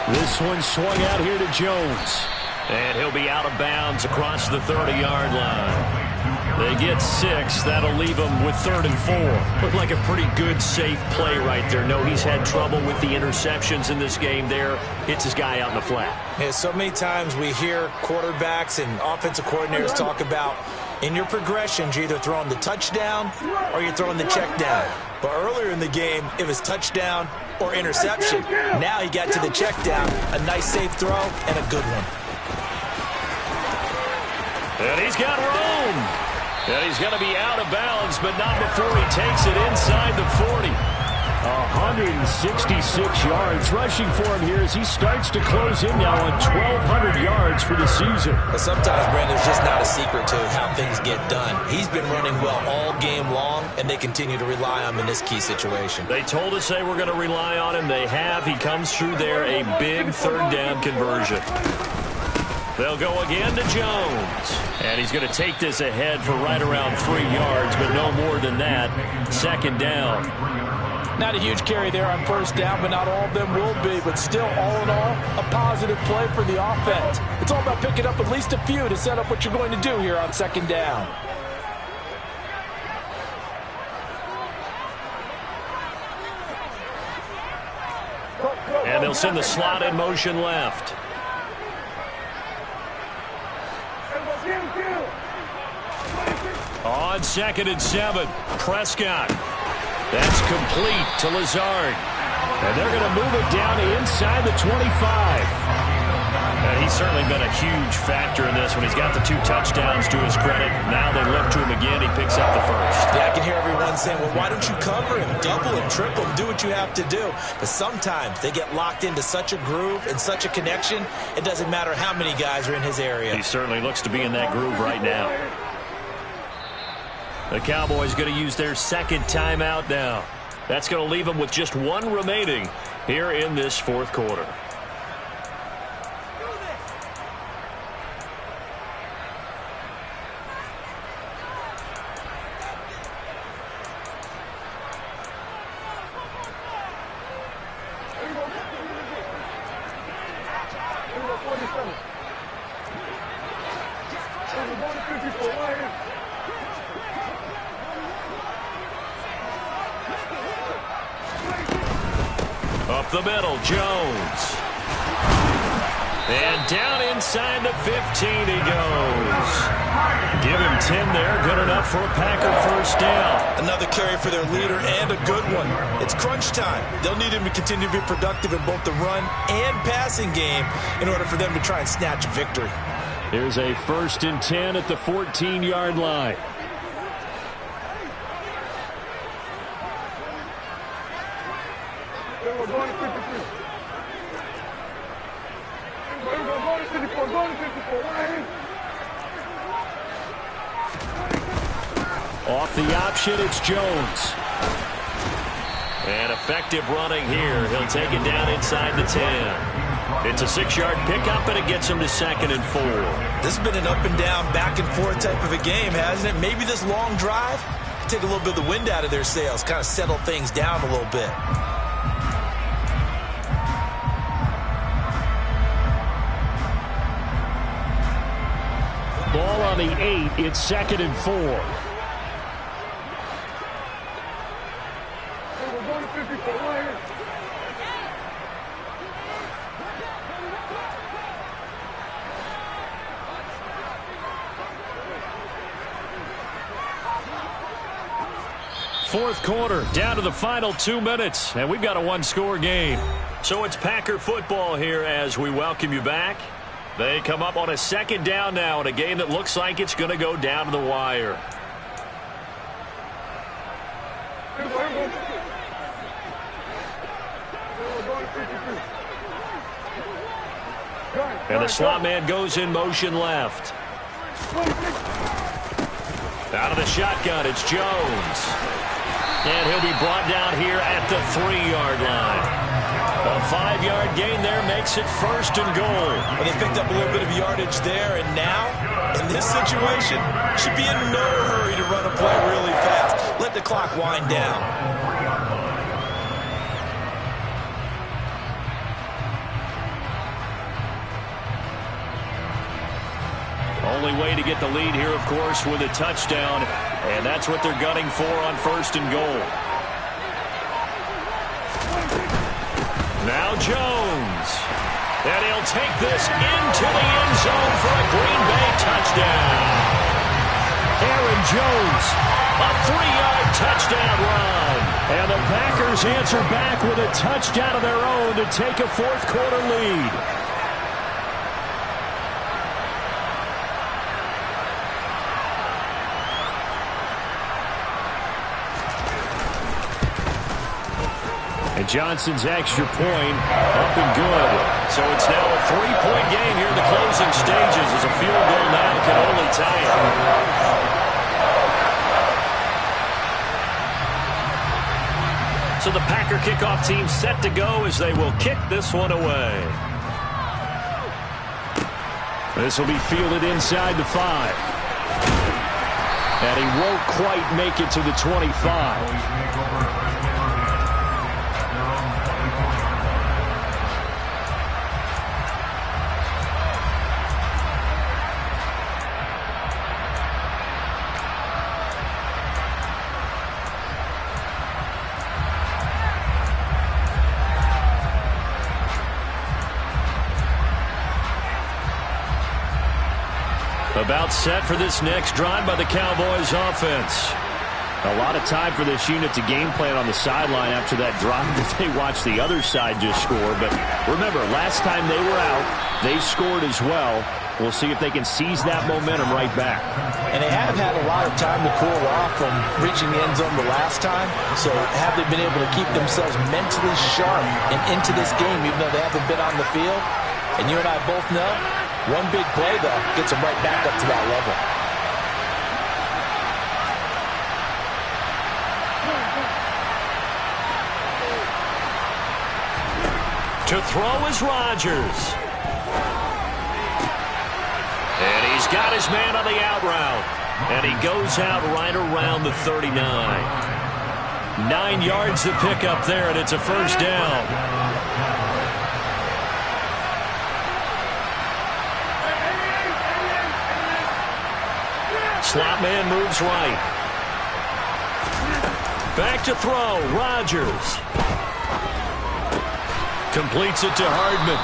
This one swung out here to Jones. And he'll be out of bounds across the 30-yard line. They get 6. That'll leave them with 3rd and 4. Looked like a pretty good, safe play right there. No, he's had trouble with the interceptions in this game there. Hits his guy out in the flat. Yeah, so many times we hear quarterbacks and offensive coordinators talk about in your progressions, you're either throwing the touchdown or you're throwing the check down. But earlier in the game, it was touchdown or interception. Now he got to the check down, a nice safe throw, and a good one. And he's got room. And he's going to be out of bounds, but not before he takes it inside the 40. 166 yards rushing for him here as he starts to close in now on 1,200 yards for the season. But sometimes, Brandon, it's just not a secret to how things get done. He's been running well all game long, and they continue to rely on him in this key situation. They told us they were going to rely on him. They have. He comes through there, a big third down conversion. They'll go again to Jones. And he's going to take this ahead for right around 3 yards, but no more than that. Second down. Not a huge carry there on first down, but not all of them will be. But still, all in all, a positive play for the offense. It's all about picking up at least a few to set up what you're going to do here on second down. And they'll send the slot in motion left. On 2nd and 7, Prescott. That's complete to Lazard. And they're going to move it down inside the 25. He's certainly been a huge factor in this when he's got the 2 touchdowns to his credit. Now they look to him again. He picks up the first. Yeah, I can hear everyone saying, well, why don't you cover him, double him, triple him, do what you have to do. But sometimes they get locked into such a groove and such a connection, it doesn't matter how many guys are in his area. He certainly looks to be in that groove right now. The Cowboys going to use their 2nd timeout now. That's going to leave them with just 1 remaining here in this 4th quarter. Up the middle, Jones. And down inside the 15 he goes. Give him 10 there. Good enough for a Packer first down. Another carry for their leader and a good one. It's crunch time. They'll need him to continue to be productive in both the run and passing game in order for them to try and snatch a victory. Here's a 1st and 10 at the 14-yard line. Off the option, it's Jones. And effective running here. He'll take it down inside the 10. It's a 6-yard pickup, and it gets him to 2nd and 4. This has been an up and down, back and forth type of a game, hasn't it? Maybe this long drive, take a little bit of the wind out of their sails, kind of settle things down a little bit. Ball on the 8. It's 2nd and 4. Fourth quarter, down to the final 2 minutes, and we've got a 1-score game. So it's Packer football here as we welcome you back. They come up on a 2nd down now in a game that looks like it's going to go down to the wire. And the slot man goes in motion left. Out of the shotgun, it's Jones. And he'll be brought down here at the 3-yard line. A 5-yard gain there makes it 1st and goal. Well, they picked up a little bit of yardage there, and now, in this situation, should be in no hurry to run a play really fast. Let the clock wind down. Only way to get the lead here, of course, with a touchdown, and that's what they're gunning for on 1st and goal. Now Jones. And he'll take this into the end zone for a Green Bay touchdown. Aaron Jones, a 3-yard touchdown run. And the Packers answer back with a touchdown of their own to take a 4th quarter lead. And Johnson's extra point up and good. So it's now a 3-point game here in the closing stages as a field goal now can only tie it. So the Packer kickoff team set to go as they will kick this one away. This will be fielded inside the 5. And he won't quite make it to the 25. About set for this next drive by the Cowboys offense. A lot of time for this unit to game plan on the sideline after that drive that they watched the other side just score. But remember, last time they were out, they scored as well. We'll see if they can seize that momentum right back. And they have had a lot of time to cool off from reaching the end zone the last time. So have they been able to keep themselves mentally sharp and into this game, even though they haven't been on the field? And you and I both know, one big play, though, gets them right back up to that level. To throw is Rodgers. And he's got his man on the out route. And he goes out right around the 39. 9 yards to pick up there, and it's a first down. Slot man moves right. Back to throw, Rodgers. Completes it to Hardman.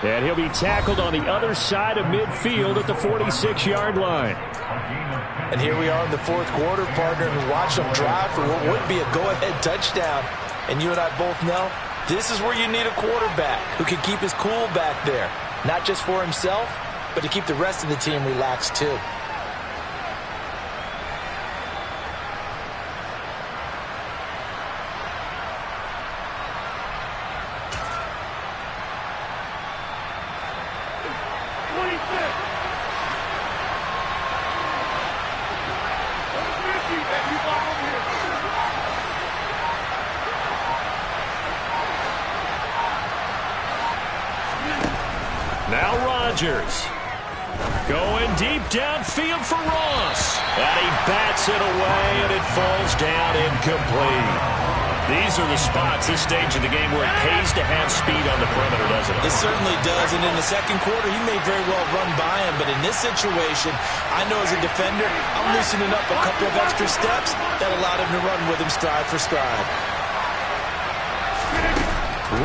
And he'll be tackled on the other side of midfield at the 46-yard line. And here we are in the fourth quarter, partner, and watch them drive for what would be a go-ahead touchdown. And you and I both know this is where you need a quarterback who can keep his cool back there. Not just for himself, but to keep the rest of the team relaxed too. Now Rodgers going deep downfield for Ross. And he bats it away, and it falls down incomplete. These are the spots, this stage of the game, where it pays to have speed on the perimeter, doesn't it? It certainly does, and in the second quarter, he may very well run by him, but in this situation, I know as a defender, I'm loosening up a couple of extra steps that allowed him to run with him stride for stride.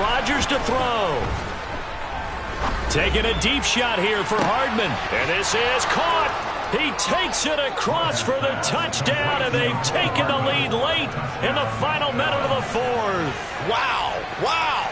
Rodgers to throw. Taking a deep shot here for Hardman. And this is caught. He takes it across for the touchdown, and they've taken the lead late in the final minute of the fourth. Wow. Wow.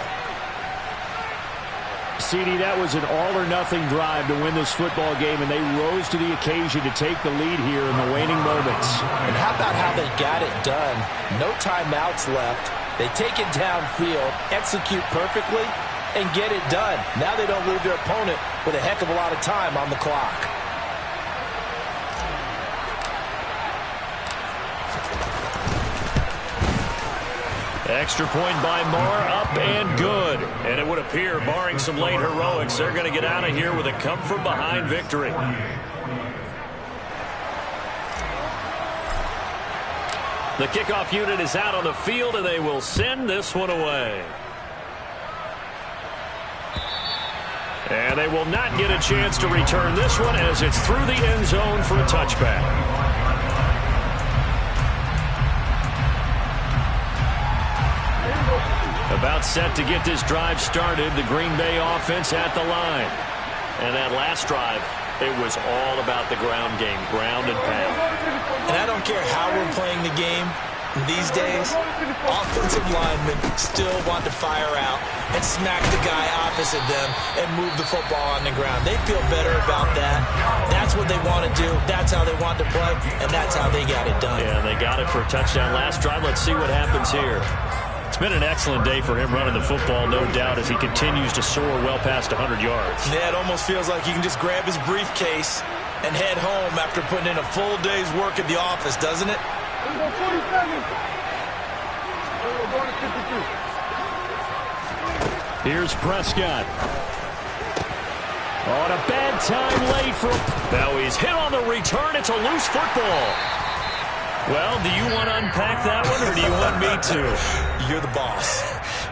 CD, that was an all-or-nothing drive to win this football game, and they rose to the occasion to take the lead here in the waning moments. And how about how they got it done? No timeouts left. They take it downfield, execute perfectly, and get it done. Now they don't leave their opponent with a heck of a lot of time on the clock. Extra point by Moore, up and good. And it would appear, barring some late heroics, they're going to get out of here with a come-from-behind victory. The kickoff unit is out on the field, and they will send this one away. And they will not get a chance to return this one as it's through the end zone for a touchback. About set to get this drive started, the Green Bay offense at the line. And that last drive, it was all about the ground game, ground and pound. And I don't care how we're playing the game these days, offensive linemen still want to fire out and smack the guy opposite them and move the football on the ground. They feel better about that. That's what they want to do. That's how they want to play, and that's how they got it done. Yeah, they got it for a touchdown last drive. Let's see what happens here. It's been an excellent day for him running the football, no doubt, as he continues to soar well past 100 yards. Yeah, it almost feels like he can just grab his briefcase and head home after putting in a full day's work at the office, doesn't it? Here's Prescott. On a bad time late for... Now he's hit on the return. It's a loose football. Well, do you want to unpack that one, or do you want me to? You're the boss.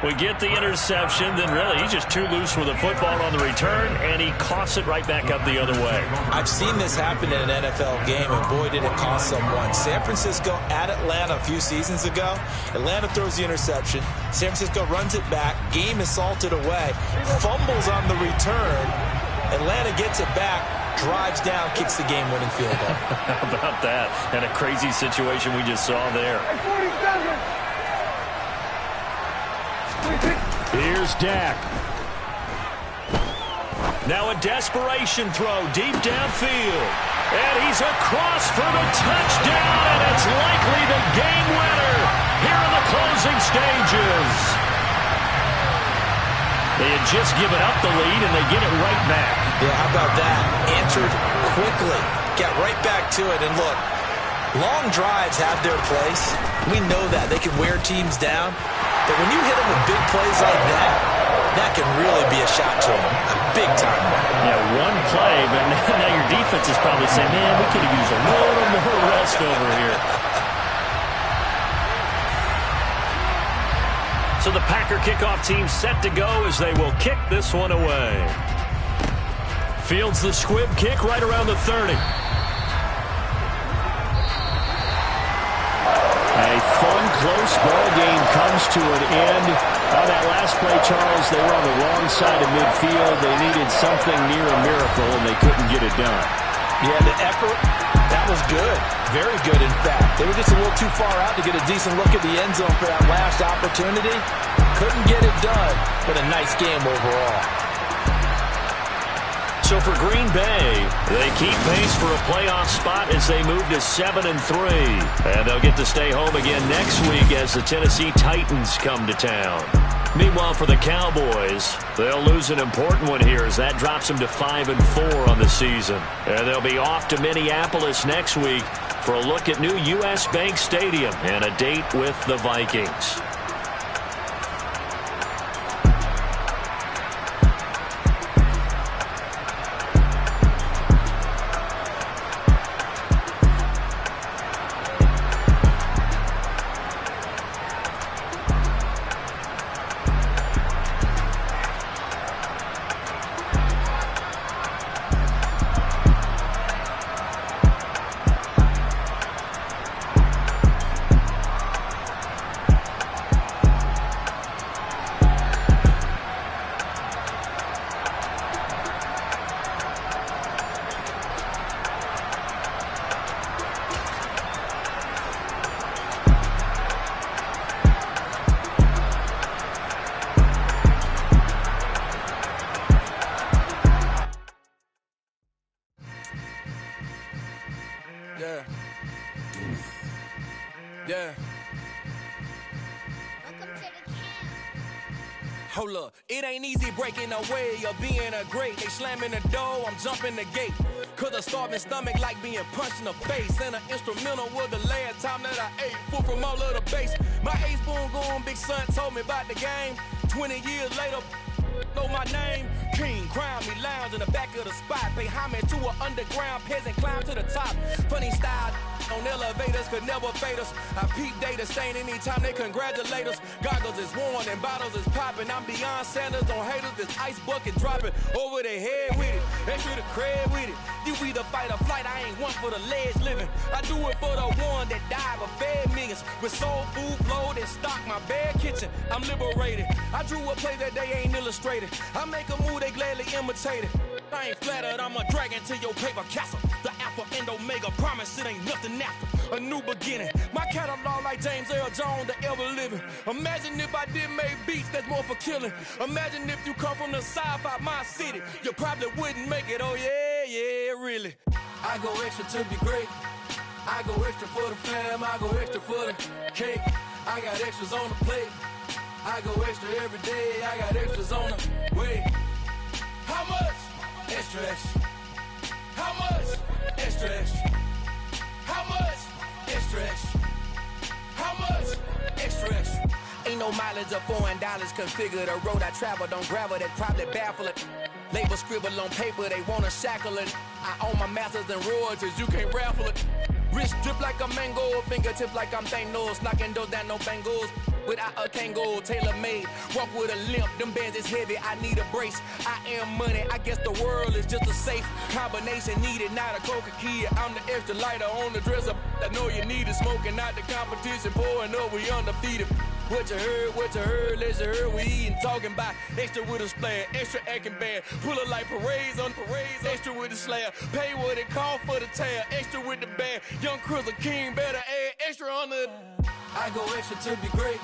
We get the interception, then really he's just too loose with the football on the return, and he coughs it right back up the other way. I've seen this happen in an NFL game, and boy, did it cost someone. San Francisco at Atlanta a few seasons ago. Atlanta throws the interception. San Francisco runs it back. Game is salted away. Fumbles on the return. Atlanta gets it back. drives down, kicks the game-winning field goal. How about that? And a crazy situation we just saw there. Here's Dak. Now a desperation throw deep downfield. And he's across for the touchdown, and it's likely the game winner here in the closing stages. They had just given up the lead, and they get it right back. Yeah, how about that? Answered quickly. Got right back to it. And look, long drives have their place. We know that. They can wear teams down. But when you hit them with big plays like that, that can really be a shot to them. A big-time one. Yeah, one play, but now your defense is probably saying, man, we could have used a little more rest over here. So the Packer kickoff team set to go as they will kick this one away. Fields the squib kick right around the 30. A fun, close ball game comes to an end. On that last play, Charles, they were on the wrong side of midfield. They needed something near a miracle, and they couldn't get it done. Yeah, the effort, that was good. Very good, in fact. They were just a little too far out to get a decent look at the end zone for that last opportunity. Couldn't get it done, but a nice game overall. So for Green Bay, they keep pace for a playoff spot as they move to 7-3. And they'll get to stay home again next week as the Tennessee Titans come to town. Meanwhile, for the Cowboys, they'll lose an important one here as that drops them to 5-4 on the season. And they'll be off to Minneapolis next week for a look at new U.S. Bank Stadium and a date with the Vikings. Yeah. Hold up, it ain't easy breaking away or being a great. They slamming the door, I'm jumping the gate. Cause a starving stomach like being punched in the face. And an instrumental was the last time that I ate. Food from all of the base. My ace boom goon, big son told me about the game. 20 years later, know my name. King, crown me, lounge in the back of the spot. Pay homage to an underground peasant, climb to the top. Funny style on elevators could never fade us. I peep data stain anytime they congratulate us. Goggles is worn and bottles is popping. I'm Deion Sanders on haters, this ice bucket dropping over their head with it. Extra the cred with it. You either fight or flight, I ain't one for the ledge living. I do it for the one that died but fed millions. With soul food flowed and stock my bad kitchen. I'm liberated. I drew a play that they ain't illustrated. I make a move, they gladly imitate it. I ain't flattered, I'm a dragon to your paper castle. The Alpha and Omega, promise it ain't nothing after. A new beginning. My catalog like James Earl Jones, the ever living. Imagine if I did make beats that's more for killing. Imagine if you come from the south out my city. You probably wouldn't make it, oh yeah, really. I go extra to be great. I go extra for the fam, I go extra for the cake. I got extras on the plate. I go extra every day, I got extras on the way. How much? Extra, extra. How much? Extra, extra. How much? Extra, extra. How much? Extra, extra. Ain't no mileage of $4 configure the road I travel. Don't gravel, that probably baffle it. Label scribble on paper, they wanna shackle it. I own my masters and royalties, you can't raffle it. Wrist drip like a mango, fingertips like I'm Thanos, knocking those down, no bangles. without a Kangol, tailor-made. Walk with a limp, them bands is heavy, I need a brace. I am money, I guess the world is just a safe combination needed, not a coca kid. I'm the extra lighter on the dresser. I know you need it, smoking out the competition, pouring up, we undefeated. What you heard, let's hear we eating, talking about extra with a splash, extra acting bad, pull it like parades on parades, extra with the slab, pay what it cost for the tab, extra with the band, young Chris a king, better add extra on the. I go extra to be great,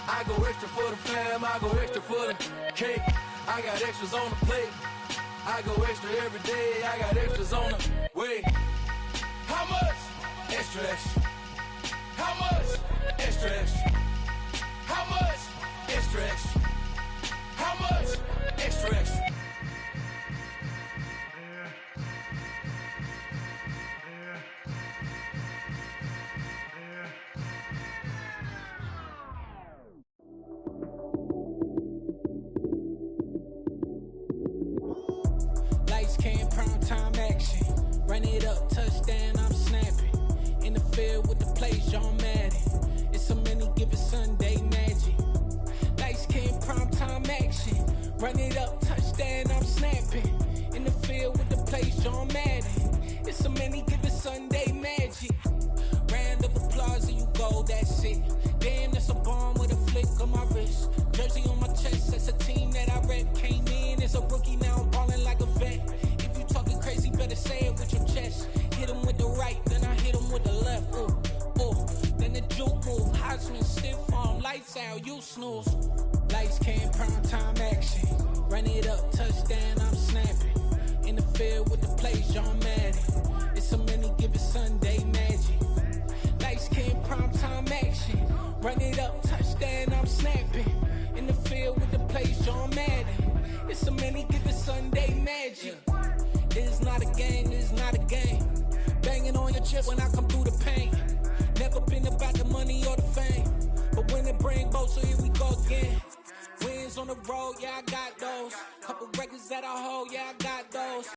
I go extra for the fam, I go extra for the cake, I got extras on the plate, I go extra every day, I got extras on the way. How much? Extra, extra. How much? Extra, extra. How much? Extra, extra. How much? Extra, extra. Lights came, prime time action. Run it up, touchdown, I'm snapping. In the field with the plays, John Madden. It's a many given Sunday magic. Lights came, prime time action. Run it up, touchdown, I'm snapping. In the field with the plays, John Madden. It's a many given Sunday magic. Round of applause and you go, that's it. Damn, that's a bomb with a flick on my wrist. Jersey on my chest, that's a team that I rep. Came in as a rookie, now I'm ballin' like a vet. If you talking crazy, better say it with your chest. Hit him with the right, then I hit him with the left. Ooh, ooh. Then the juke move, Heisman stiff arm, lights out, you snooze. Lights came, prime time action. Run it up, touchdown, I'm snapping. In the field with the plays, John Madden. It's a many given Sunday magic. Lights came, prime time action. Run it up, touchdown, I'm snapping. In the field with the plays, John Madden. It's a many given Sunday magic. This is not a game, this is not a game. Banging on your chip when I come through the pain. Never been about the money or the fame. But when it bring both, so here we go again. Wins on the road, yeah, I got those. Couple records that I hold, yeah, I got those.